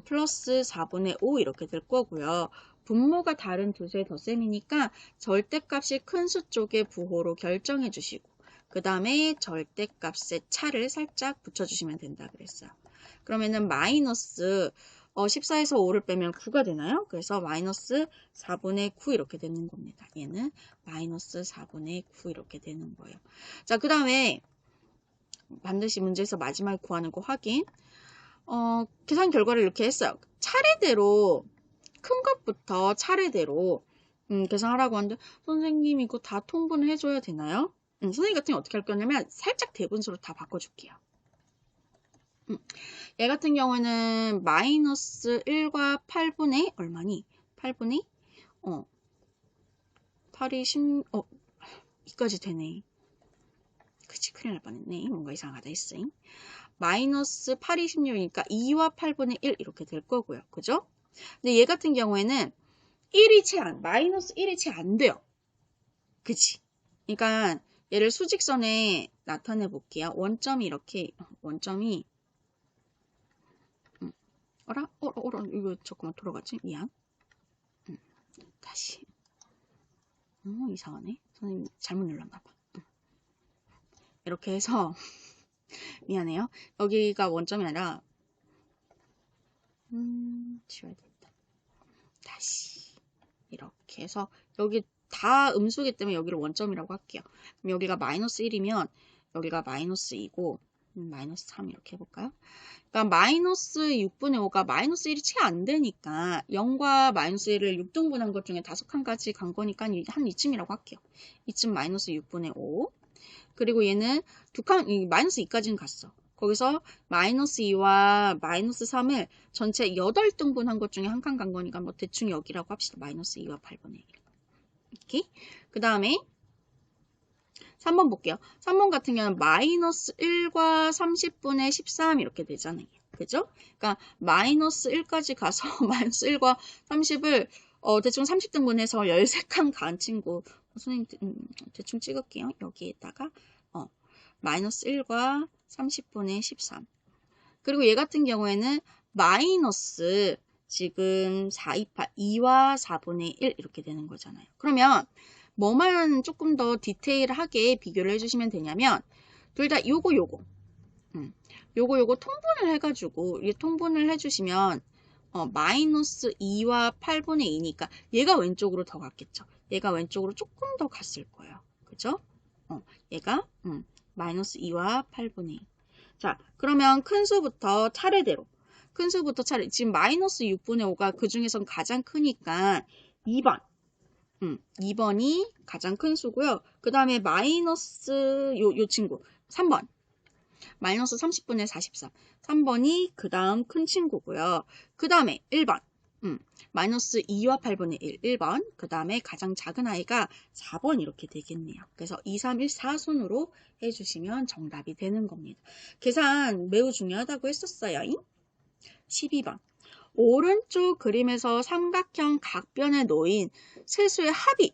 플러스 4분의 5 이렇게 될 거고요. 분모가 다른 두 수의 덧셈이니까 절대값이 큰 수 쪽의 부호로 결정해 주시고 그 다음에 절대값의 차를 살짝 붙여주시면 된다 그랬어요. 그러면은 마이너스 14에서 5를 빼면 9가 되나요? 그래서 마이너스 4분의 9 이렇게 되는 겁니다. 얘는 마이너스 4분의 9 이렇게 되는 거예요. 자, 그 다음에 반드시 문제에서 마지막에 구하는 거 확인. 계산 결과를 이렇게 했어요. 차례대로 큰 것부터 차례대로 계산하라고 하는데 선생님 이거 다 통분을 해줘야 되나요? 선생님 같은 경우 어떻게 할 거냐면 살짝 대분수로 다 바꿔줄게요. 얘 같은 경우는 마이너스 1과 8분의 얼마니? 8분의 8이 10, 2까지 되네. 그치, 큰일 날 뻔했네. 뭔가 이상하다 했으니. 마이너스 8이 16이니까 2와 8분의 1 이렇게 될 거고요. 그죠? 근데 얘 같은 경우에는 1이 마이너스 1이 채 안 돼요. 그치? 그러니까 얘를 수직선에 나타내 볼게요. 원점이 이렇게, 원점이 어라? 이거 잠깐만 돌아가지? 미안. 다시. 이상하네. 선생님 잘못 눌렀나봐. 이렇게 해서 미안해요. 여기가 원점이 아니라 지워야겠다. 다시 이렇게 해서 여기 다 음수기 때문에 여기를 원점이라고 할게요. 그럼 여기가 마이너스 1이면 여기가 마이너스 2고 마이너스 3 이렇게 해볼까요? 그러니까 마이너스 6분의 5가 마이너스 1이 채 안 되니까 0과 마이너스 1을 6등분한 것 중에 5칸까지 간 거니까 한 이쯤이라고 할게요. 이쯤 마이너스 6분의 5. 그리고 얘는 마이너스 2까지는 갔어. 거기서 마이너스 2와 마이너스 3을 전체 8등분한 것 중에 한 칸 간 거니까 뭐 대충 여기라고 합시다. 마이너스 2와 8분의 1. 이렇게. 그 다음에 3번 볼게요. 3번 같은 경우는 마이너스 1과 30분의 13 이렇게 되잖아요. 그죠? 그러니까 마이너스 1까지 가서 마이너스 1과 30을 대충 30등분해서 13칸 간 친구 선생님 대충 찍을게요. 여기에다가 마이너스 1과 30분의 13 그리고 얘 같은 경우에는 마이너스 지금 2와 4분의 1 이렇게 되는 거잖아요. 그러면 뭐만 조금 더 디테일하게 비교를 해주시면 되냐면 둘 다 요거 통분을 해가지고 이 통분을 해주시면 마이너스 2와 8분의 2니까 얘가 왼쪽으로 더 갔겠죠. 얘가 왼쪽으로 조금 더 갔을 거예요. 그죠? 얘가 마이너스 2와 8분의 2. 자, 그러면 큰 수부터 차례대로 지금 마이너스 6분의 5가 그 중에선 가장 크니까 2번 2번이 가장 큰 수고요. 그 다음에 마이너스 요 친구 3번 마이너스 30분의 43 3번이 그 다음 큰 친구고요. 그 다음에 1번 마이너스 2와 8분의 1 1번 그 다음에 가장 작은 아이가 4번 이렇게 되겠네요. 그래서 2, 3, 1, 4순으로 해주시면 정답이 되는 겁니다. 계산 매우 중요하다고 했었어요. 12번 오른쪽 그림에서 삼각형 각변에 놓인 세수의 합이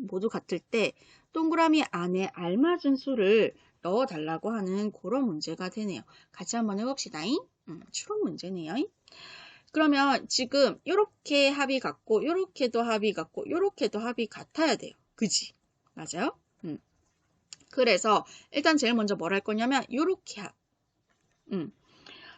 모두 같을 때 동그라미 안에 알맞은 수를 넣어달라고 하는 그런 문제가 되네요. 같이 한번 해봅시다. 추론 문제네요. 그러면 지금 이렇게 합이 같고 이렇게도 합이 같고 이렇게도 합이 같아야 돼요. 그지? 맞아요? 그래서 일단 제일 먼저 뭘 할 거냐면 이렇게 합.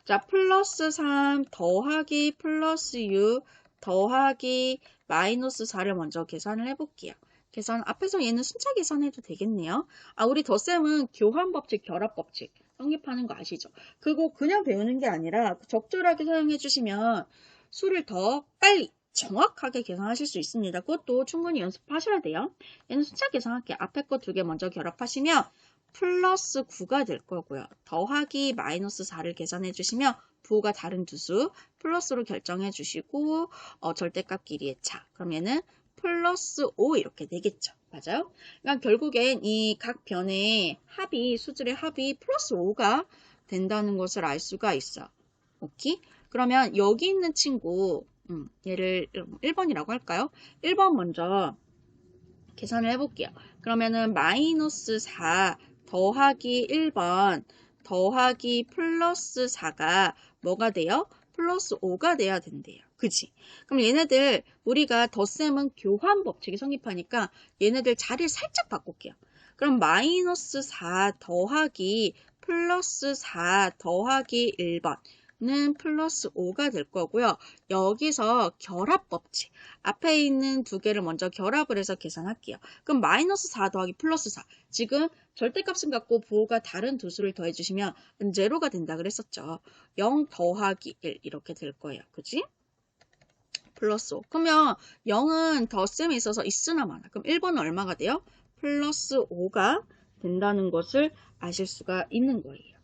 자, 플러스 3 더하기 플러스 6 더하기 마이너스 4를 먼저 계산을 해볼게요. 계산 앞에서 얘는 순차 계산해도 되겠네요. 우리 덧셈은 교환법칙, 결합법칙 성립하는 거 아시죠? 그거 그냥 배우는 게 아니라 적절하게 사용해 주시면 수를 더 빨리 정확하게 계산하실 수 있습니다. 그것도 충분히 연습하셔야 돼요. 얘는 순차 계산할게요. 앞에 거 두 개 먼저 결합하시면 플러스 9가 될 거고요. 더하기 마이너스 4를 계산해 주시면 부호가 다른 두 수 플러스로 결정해 주시고 절대값끼리의 차. 그럼 얘는 플러스 5 이렇게 되겠죠. 맞아요? 그러니까 결국엔 이 각 변의 합이 수들의 합이 플러스 5가 된다는 것을 알 수가 있어. 오케이? 그러면 여기 있는 친구 얘를 1번이라고 할까요? 1번 먼저 계산을 해볼게요. 그러면은 마이너스 4 더하기 1번 더하기 플러스 4가 뭐가 돼요? 플러스 5가 돼야 된대요. 그치? 그럼 얘네들 우리가 덧셈은 교환 법칙이 성립하니까 얘네들 자리를 살짝 바꿀게요. 그럼 마이너스 4 더하기 플러스 4 더하기 1번은 플러스 5가 될 거고요. 여기서 결합 법칙. 앞에 있는 두 개를 먼저 결합을 해서 계산할게요. 그럼 마이너스 4 더하기 플러스 4. 지금 절대값은 같고 부호가 다른 두 수를 더해주시면 제로가 된다 그랬었죠. 0 더하기 1 이렇게 될 거예요. 그지? 플러스 5. 그러면 0은 덧셈에 있어서 있으나 마나. 그럼 1번은 얼마가 돼요? 플러스 5가 된다는 것을 아실 수가 있는 거예요.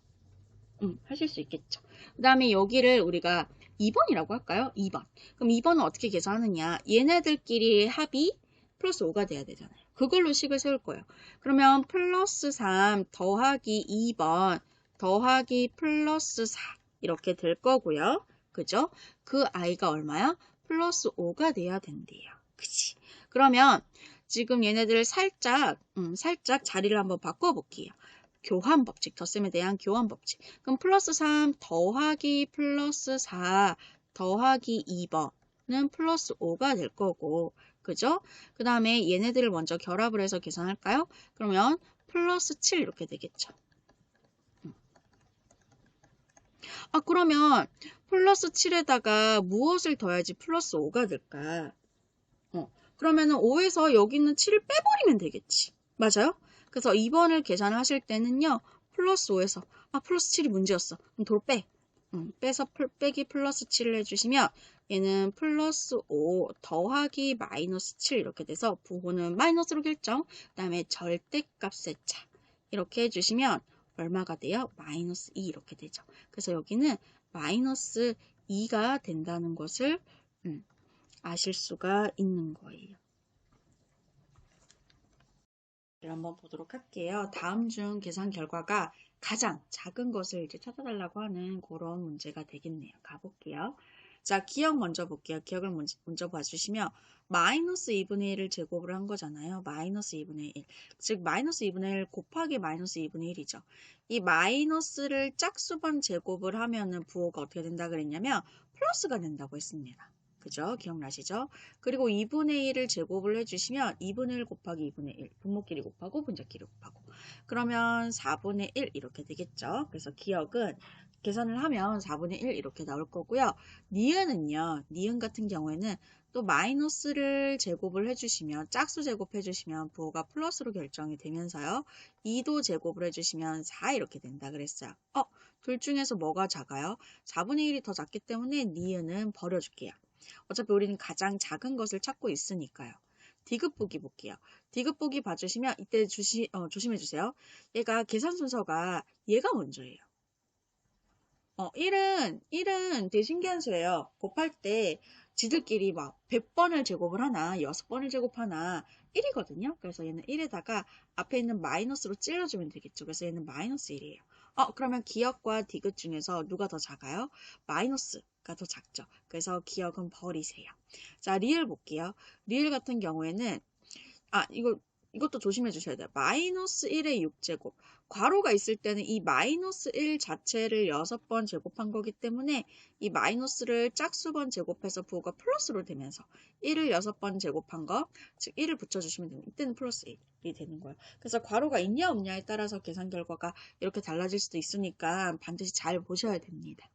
하실 수 있겠죠. 그 다음에 여기를 우리가 2번이라고 할까요? 2번. 그럼 2번은 어떻게 계산하느냐? 얘네들끼리의 합이 플러스 5가 돼야 되잖아요. 그걸로 식을 세울 거예요. 그러면 플러스 3 더하기 2번 더하기 플러스 4 이렇게 될 거고요. 그죠? 그 i가 얼마야? 플러스 5가 돼야 된대요. 그치? 그러면 지금 얘네들 살짝 자리를 한번 바꿔볼게요. 교환 법칙, 덧셈에 대한 교환 법칙. 그럼 플러스 3 더하기 플러스 4 더하기 2번은 플러스 5가 될 거고, 그죠? 그 다음에 얘네들을 먼저 결합을 해서 계산할까요? 그러면 플러스 7 이렇게 되겠죠. 그러면 플러스 7에다가 무엇을 더해야지 플러스 5가 될까? 그러면은 5에서 여기 있는 7을 빼버리면 되겠지. 맞아요? 그래서 2번을 계산하실 때는요. 플러스 5에서 플러스 7이 문제였어. 그럼 도로 빼. 빼서 빼기 플러스 7을 해주시면 얘는 플러스 5 더하기 마이너스 7 이렇게 돼서 부호는 마이너스로 결정. 그 다음에 절대값의 차 이렇게 해주시면 얼마가 돼요? 마이너스 2 이렇게 되죠. 그래서 여기는 마이너스 2가 된다는 것을 아실 수가 있는 거예요. 한번 보도록 할게요. 다음 중 계산 결과가 가장 작은 것을 이제 찾아달라고 하는 그런 문제가 되겠네요. 가볼게요. 자, 기억 먼저 볼게요. 기억을 먼저 봐주시면 마이너스 2분의 1을 제곱을 한 거잖아요. 마이너스 2분의 1. 즉 마이너스 2분의 1 곱하기 마이너스 2분의 1이죠. 이 마이너스를 짝수번 제곱을 하면은 부호가 어떻게 된다 그랬냐면 플러스가 된다고 했습니다. 그죠? 기억나시죠? 그리고 2분의 1을 제곱을 해주시면 2분의 1 곱하기 2분의 1, 분모끼리 곱하고 분자끼리 곱하고 그러면 4분의 1 이렇게 되겠죠? 그래서 기억은 계산을 하면 4분의 1 이렇게 나올 거고요. 니은은요. 니은 같은 경우에는 또 마이너스를 제곱을 해주시면 짝수 제곱해주시면 부호가 플러스로 결정이 되면서요. 2도 제곱을 해주시면 4 이렇게 된다 그랬어요. 둘 중에서 뭐가 작아요? 4분의 1이 더 작기 때문에 니은은 버려줄게요. 어차피 우리는 가장 작은 것을 찾고 있으니까요. 디귿 보기 볼게요. 디귿 보기 봐주시면 이때 조심해 주세요. 얘가 계산 순서가 얘가 먼저예요. 1은 되게 신기한 수예요. 곱할 때 지들끼리 막 100번을 제곱을 하나 6번을 제곱하나 1이거든요. 그래서 얘는 1에다가 앞에 있는 마이너스로 찔러주면 되겠죠. 그래서 얘는 마이너스 1이에요. 그러면 기억과 디귿 중에서 누가 더 작아요? 마이너스가 더 작죠. 그래서 기억은 버리세요. 자, 리을 볼게요. 리을 같은 경우에는 이것도 조심해 주셔야 돼요. 마이너스 1의 6제곱. 괄호가 있을 때는 이 마이너스 1 자체를 6번 제곱한 거기 때문에 이 마이너스를 짝수번 제곱해서 부호가 플러스로 되면서 1을 6번 제곱한 거, 즉 1을 붙여주시면 됩니다. 이때는 플러스 1이 되는 거예요. 그래서 괄호가 있냐 없냐에 따라서 계산 결과가 이렇게 달라질 수도 있으니까 반드시 잘 보셔야 됩니다.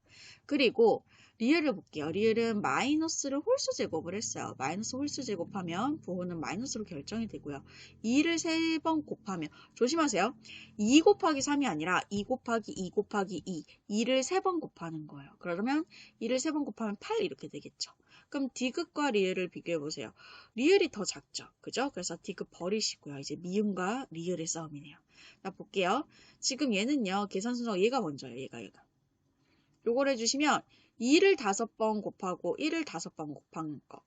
그리고 리을을 볼게요. 리을은 마이너스를 홀수 제곱을 했어요. 마이너스 홀수 제곱하면 부호는 마이너스로 결정이 되고요. 2를 3번 곱하면 조심하세요. 2 곱하기 3이 아니라 2 곱하기 2 곱하기 2. 2를 3번 곱하는 거예요. 그러면 2를 3번 곱하면 8 이렇게 되겠죠. 그럼 디귿과 리을을 비교해 보세요. 리을이 더 작죠. 그죠? 그래서 디귿 버리시고요. 이제 미음과 리을의 싸움이네요. 자, 볼게요. 지금 얘는요. 계산 순서 얘가 먼저예요. 얘가. 요걸 해주시면 2를 5번 곱하고 1을 5번 곱한 거.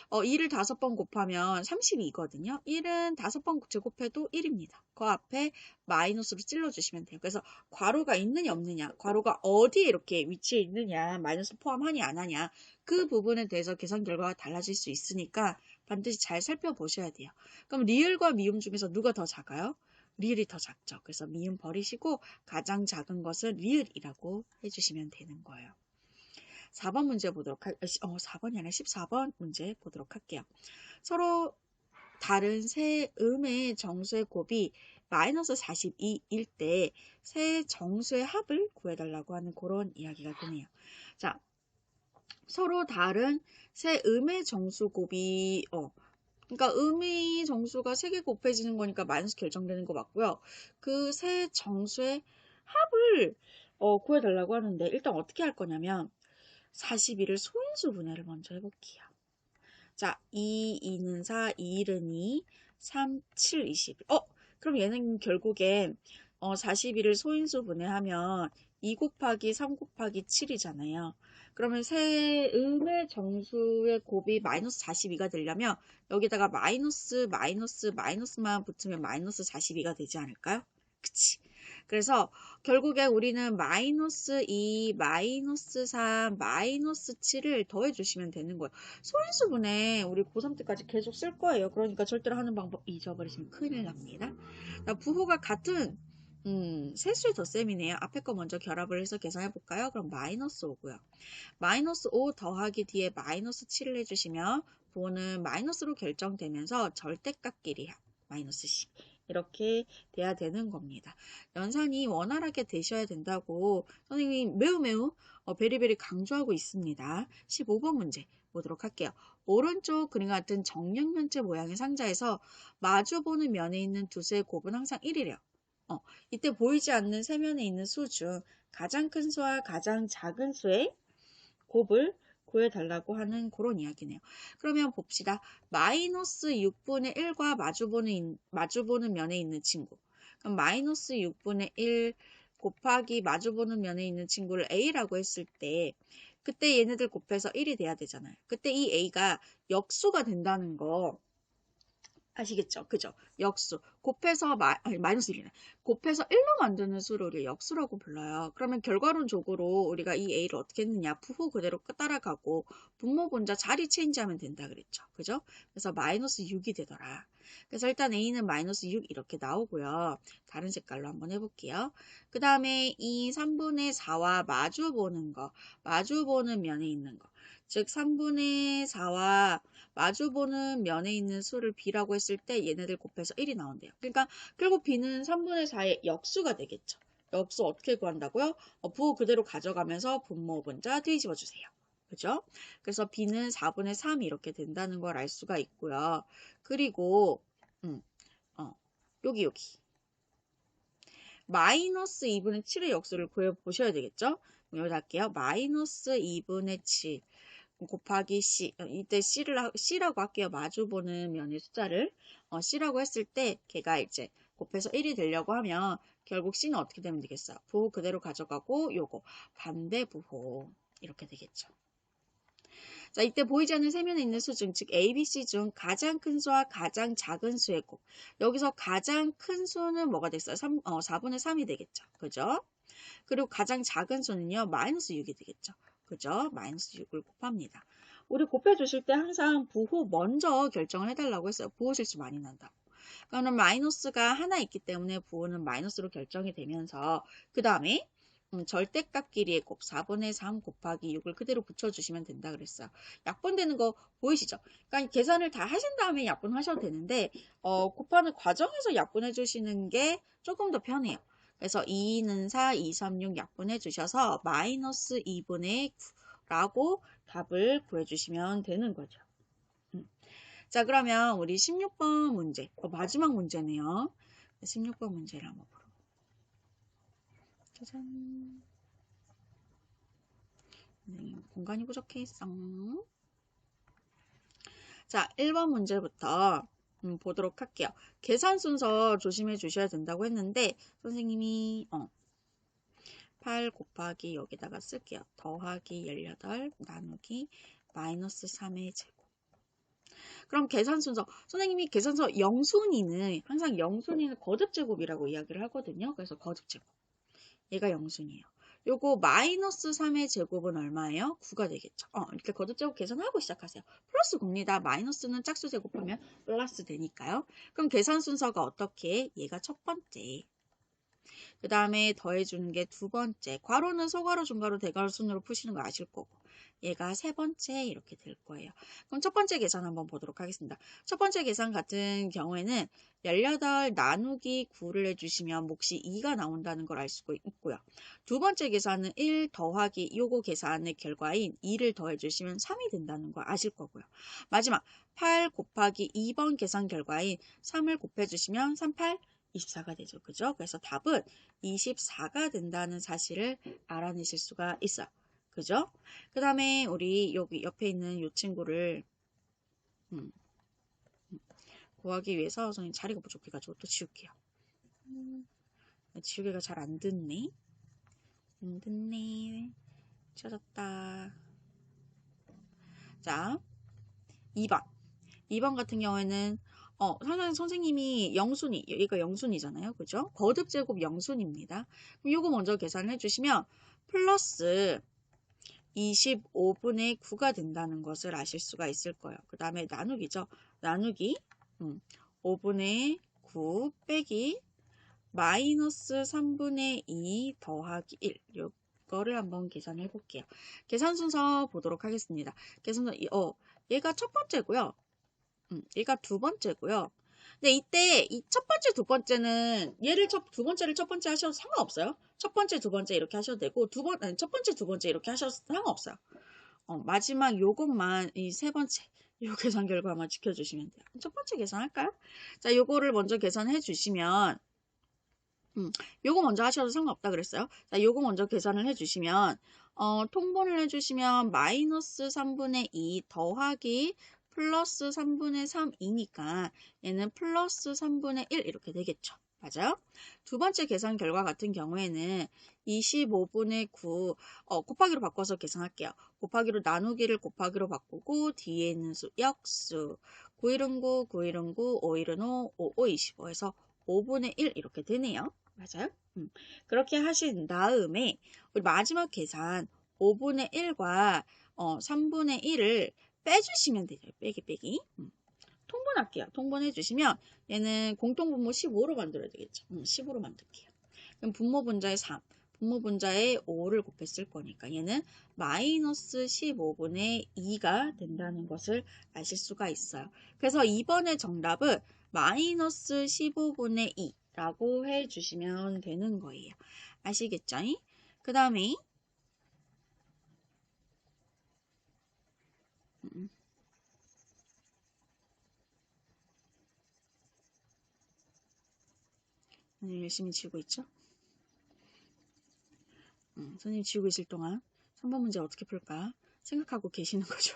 2를 5번 곱하면 32거든요. 1은 5번 제곱해도 1입니다. 그 앞에 마이너스로 찔러주시면 돼요. 그래서 괄호가 있느냐 없느냐, 괄호가 어디에 이렇게 위치해 있느냐, 마이너스 포함하냐 안 하냐 그 부분에 대해서 계산 결과가 달라질 수 있으니까 반드시 잘 살펴보셔야 돼요. 그럼 리을과 미음 중에서 누가 더 작아요? 리을이 더 작죠. 그래서 미음 버리시고 가장 작은 것은 리을이라고 해주시면 되는 거예요. 4번 문제 보도록 4번이 아니라 14번 문제 보도록 할게요. 서로 다른 세 음의 정수의 곱이 마이너스 42일 때 세 정수의 합을 구해달라고 하는 그런 이야기가 되네요. 자, 서로 다른 세 음의 정수 곱이 그러니까 음의 정수가 3개 곱해지는 거니까 마이너스 결정되는 거 맞고요. 그 세 정수의 합을 구해달라고 하는데 일단 어떻게 할 거냐면 42를 소인수 분해를 먼저 해볼게요. 자, 2는 4, 2는 2, 3, 7, 21. 그럼 얘는 결국엔 42를 소인수 분해하면 2 곱하기 3 곱하기 7이잖아요. 그러면 세 음의 정수의 곱이 마이너스 42가 되려면 여기다가 마이너스만 붙으면 마이너스 42가 되지 않을까요? 그치? 그래서 결국에 우리는 마이너스 2, 마이너스 3, 마이너스 7을 더해주시면 되는 거예요. 소인수분해 우리 고3 때까지 계속 쓸 거예요. 그러니까 절대로 하는 방법 잊어버리시면 큰일 납니다. 부호가 같은 세수의 덧셈이네요. 앞에 거 먼저 결합을 해서 계산해 볼까요? 그럼 마이너스 5고요. 마이너스 5 더하기 뒤에 마이너스 7을 해주시면 부호는 마이너스로 결정되면서 절대값끼리 마이너스 10 이렇게 돼야 되는 겁니다. 연산이 원활하게 되셔야 된다고 선생님이 매우 베리베리 강조하고 있습니다. 15번 문제 보도록 할게요. 오른쪽 그림과 같은 정육면체 모양의 상자에서 마주보는 면에 있는 두 수의 곱은 항상 1이래요. 이때 보이지 않는 세 면에 있는 수 중 가장 큰 수와 가장 작은 수의 곱을 구해달라고 하는 그런 이야기네요. 그러면 봅시다. 마이너스 6분의 1과 마주보는 면에 있는 친구. 그럼 마이너스 6분의 1 곱하기 마주보는 면에 있는 친구를 A라고 했을 때 그때 얘네들 곱해서 1이 돼야 되잖아요. 그때 이 A가 역수가 된다는 거 아시겠죠? 그죠? 역수. 곱해서 마이너스 1이네. 곱해서 1로 만드는 수를 우리가 역수라고 불러요. 그러면 결과론적으로 우리가 이 A를 어떻게 했느냐? 부호 그대로 따라가고 분모 분자 자리 체인지하면 된다 그랬죠. 그죠? 그래서 마이너스 6이 되더라. 그래서 일단 A는 마이너스 6 이렇게 나오고요. 다른 색깔로 한번 해볼게요. 그 다음에 이 3분의 4와 마주보는 면에 있는 거. 즉 3분의 4와 마주보는 면에 있는 수를 B라고 했을 때 얘네들 곱해서 1이 나온대요. 그러니까 결국 B는 3분의 4의 역수가 되겠죠. 역수 어떻게 구한다고요? 부호 그대로 가져가면서 분모 분자 뒤집어 주세요. 그죠? 그래서 B는 4분의 3 이렇게 된다는 걸 알 수가 있고요. 그리고 여기 마이너스 2분의 7의 역수를 구해보셔야 되겠죠? 여기다 할게요. 마이너스 2분의 7 곱하기 C. 이때 C라고 할게요. 마주보는 면의 숫자를 C라고 했을 때 걔가 이제 곱해서 1이 되려고 하면 결국 C는 어떻게 되면 되겠어요? 부호 그대로 가져가고 요거 반대 부호 이렇게 되겠죠. 자, 이때 보이지 않는 세면에 있는 수 중, 즉 A, B, C 중 가장 큰 수와 가장 작은 수의 곱. 여기서 가장 큰 수는 뭐가 됐어요? 4분의 3이 되겠죠. 그죠? 그리고 가장 작은 수는요, 마이너스 6이 되겠죠. 그죠? 마이너스 6을 곱합니다. 우리 곱해주실 때 항상 부호 먼저 결정을 해달라고 했어요. 부호 실수 많이 난다고. 그러면 마이너스가 하나 있기 때문에 부호는 마이너스로 결정이 되면서 그 다음에 절대값끼리의 곱 4분의 3 곱하기 6을 그대로 붙여주시면 된다 그랬어요. 약분되는 거 보이시죠? 그러니까 계산을 다 하신 다음에 약분하셔도 되는데 곱하는 과정에서 약분해 주시는 게 조금 더 편해요. 그래서 2는 4, 2, 3, 6 약분해 주셔서 마이너스 2분의 9라고 답을 구해주시면 되는 거죠. 자, 그러면 우리 16번 문제, 마지막 문제네요. 16번 문제를 한번 볼게요. 짜잔. 공간이 부족해 있어. 자, 1번 문제부터 보도록 할게요. 계산 순서 조심해 주셔야 된다고 했는데 선생님이 8 곱하기 여기다가 쓸게요. 더하기 18 나누기 마이너스 3의 제곱. 그럼 계산 순서 선생님이 계산서 영순위는 항상 영순위는 거듭제곱이라고 이야기를 하거든요. 그래서 거듭제곱. 얘가 영순이에요. 요거 마이너스 3의 제곱은 얼마예요? 9가 되겠죠. 이렇게 거듭제곱 계산하고 시작하세요. 플러스 9입니다. 마이너스는 짝수 제곱하면 플러스 되니까요. 그럼 계산 순서가 어떻게? 얘가 첫 번째. 그 다음에 더해주는 게 두 번째. 괄호는 서괄호, 중괄호, 대괄호 순으로 푸시는 거 아실 거고. 얘가 세 번째 이렇게 될 거예요. 그럼 첫 번째 계산 한번 보도록 하겠습니다. 첫 번째 계산 같은 경우에는 18 나누기 9를 해주시면 몫이 2가 나온다는 걸 알 수가 있고요. 두 번째 계산은 1 더하기 요거 계산의 결과인 2를 더해주시면 3이 된다는 거 아실 거고요. 마지막 8 곱하기 2번 계산 결과인 3을 곱해주시면 3, 8, 24가 되죠. 그죠? 그래서 답은 24가 된다는 사실을 알아내실 수가 있어요. 그죠? 그 다음에 우리 여기 옆에 있는 이 친구를 구하기 위해서 선생님 자리가 부족해가지고 또 지울게요. 지우개가 잘 안 듣네. 안 듣네. 찾았다. 자, 2번. 2번 같은 경우에는 선생님이 영순위, 여기가 영순위잖아요. 그죠? 거듭 제곱 영순입니다. 그럼 요거 먼저 계산을 해주시면 플러스 25분의 9가 된다는 것을 아실 수가 있을 거예요. 그 다음에 나누기죠. 나누기 5분의 9 빼기 마이너스 3분의 2 더하기 1. 이거를 한번 계산해 볼게요. 계산 순서 보도록 하겠습니다. 계산 순서, 얘가 첫 번째고요. 얘가 두 번째고요. 근데 이때 이 첫 번째, 두 번째는 얘를 두 번째를 첫 번째 하셔도 상관없어요. 첫 번째, 두 번째 이렇게 하셔도 되고 첫 번째, 두 번째 이렇게 하셔도 상관없어요. 마지막 요것만 이 세 번째 요 계산 결과만 지켜주시면 돼요. 첫 번째 계산할까요? 자, 요거를 먼저 계산해 주시면 요거 먼저 하셔도 상관없다 그랬어요. 자, 요거 먼저 계산을 해주시면 통분을 해주시면 마이너스 3분의 2 더하기 플러스 3분의 3이니까 얘는 플러스 3분의 1 이렇게 되겠죠. 맞아요? 두 번째 계산 결과 같은 경우에는 25분의 9 곱하기로 바꿔서 계산할게요. 곱하기로 나누기를 곱하기로 바꾸고 뒤에 있는 수 역수 9일은 9, 9일은 9, 5일은 5, 5, 5, 25 해서 5분의 1 이렇게 되네요. 맞아요? 그렇게 하신 다음에 우리 마지막 계산 5분의 1과 3분의 1을 빼주시면 되죠. 빼기. 통분할게요. 통분해 주시면 얘는 공통분모 15로 만들어야 되겠죠. 15로 만들게요. 그럼 분모 분자에 3, 분모 분자에 5를 곱했을 거니까 얘는 마이너스 15분의 2가 된다는 것을 아실 수가 있어요. 그래서 이번에 정답은 마이너스 15분의 2라고 해주시면 되는 거예요. 아시겠죠? 그 다음에 열심히 지우고 있죠? 선생님 지우고 있을 동안 3번 문제 어떻게 풀까 생각하고 계시는 거죠.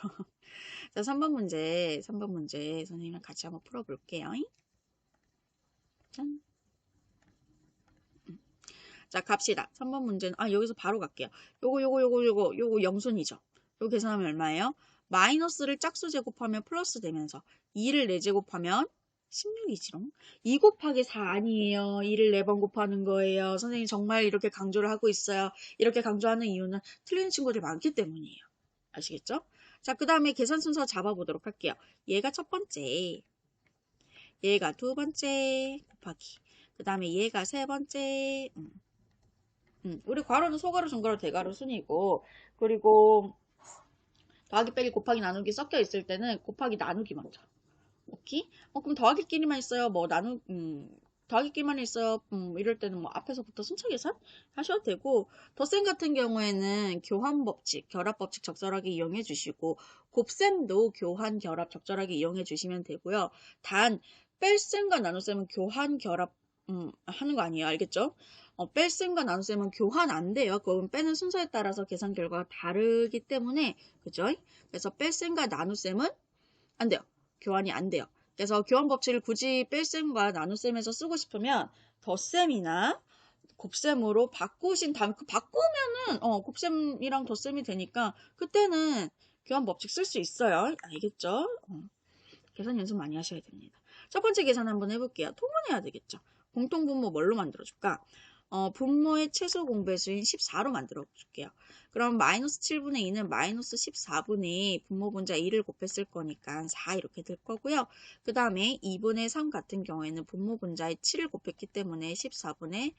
자, 3번 문제 선생님이랑 같이 한번 풀어볼게요. 짠. 자, 갑시다. 3번 문제는 여기서 바로 갈게요. 요거 영순이죠. 요거 계산하면 얼마예요? 마이너스를 짝수 제곱하면 플러스 되면서 2를 4제곱하면 16이지롱. 2 곱하기 4 아니에요. 2를 4번 곱하는 거예요. 선생님 정말 이렇게 강조를 하고 있어요. 이렇게 강조하는 이유는 틀리는 친구들이 많기 때문이에요. 아시겠죠? 자, 그 다음에 계산 순서 잡아보도록 할게요. 얘가 첫 번째, 얘가 두 번째 곱하기, 그 다음에 얘가 세 번째, 우리 괄호는 소괄호, 중괄호, 대괄호 순이고, 그리고 더하기, 빼기, 곱하기, 나누기 섞여 있을 때는 곱하기, 나누기 먼저. 오케이? 그럼 더하기끼리만 있어요. 더하기끼리만 있어요. 이럴 때는 뭐 앞에서부터 순차 계산 하셔도 되고, 덧셈 같은 경우에는 교환 법칙, 결합 법칙 적절하게 이용해 주시고, 곱셈도 교환, 결합 적절하게 이용해 주시면 되고요. 단, 뺄셈과 나눗셈은 교환, 결합, 하는 거 아니에요. 알겠죠? 뺄셈과 나눗셈은 교환 안 돼요. 그건 빼는 순서에 따라서 계산 결과가 다르기 때문에, 그죠? 그래서 뺄셈과 나눗셈은 안 돼요. 교환이 안 돼요. 그래서 교환 법칙을 굳이 뺄셈과 나눗셈에서 쓰고 싶으면 덧셈이나 곱셈으로 바꾸신 다음에 바꾸면은 곱셈이랑 덧셈이 되니까 그때는 교환 법칙 쓸 수 있어요. 알겠죠? 계산 연습 많이 하셔야 됩니다. 첫 번째 계산 한번 해볼게요. 통분해야 되겠죠. 공통분모 뭘로 만들어줄까? 분모의 최소 공배수인 14로 만들어 줄게요. 그럼 마이너스 7분의 2는 마이너스 14분의 분모 분자 2를 곱했을 거니까 4 이렇게 될 거고요. 그 다음에 2분의 3 같은 경우에는 분모 분자에 7을 곱했기 때문에 14분의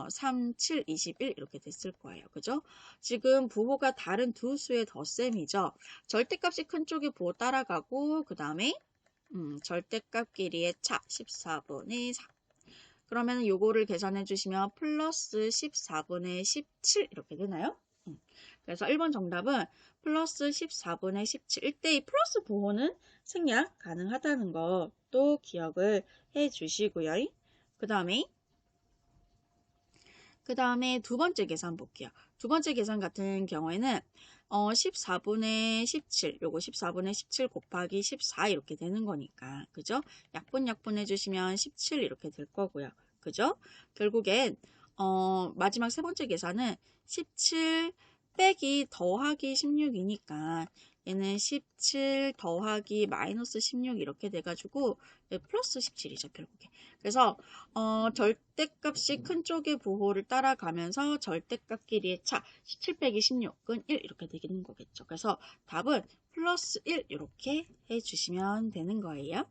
3, 7, 21 이렇게 됐을 거예요. 그죠? 지금 부호가 다른 두 수의 덧셈이죠. 절대값이 큰 쪽의 부호 따라가고 그 다음에 절대값 길이의 차 14분의 4. 그러면 요거를 계산해 주시면 플러스 14분의 17 이렇게 되나요? 그래서 1번 정답은 플러스 14분의 17. 이때 플러스 부호는 생략 가능하다는 거 또 기억을 해 주시고요. 그 다음에 두 번째 계산 볼게요. 두 번째 계산 같은 경우에는 14분의 17, 요거 14분의 17 곱하기 14 이렇게 되는 거니까, 그죠? 약분 해주시면 17 이렇게 될 거고요. 그죠? 결국엔, 마지막 세 번째 계산은 17 빼기 더하기 16이니까 얘는 17 더하기 마이너스 16 이렇게 돼가지고 플러스 17이죠, 결국에. 그래서 절대값이 큰 쪽의 부호를 따라가면서 절대값 길이의 차 17 빼기 16은 1 이렇게 되는 거겠죠. 그래서 답은 플러스 1 이렇게 해주시면 되는 거예요.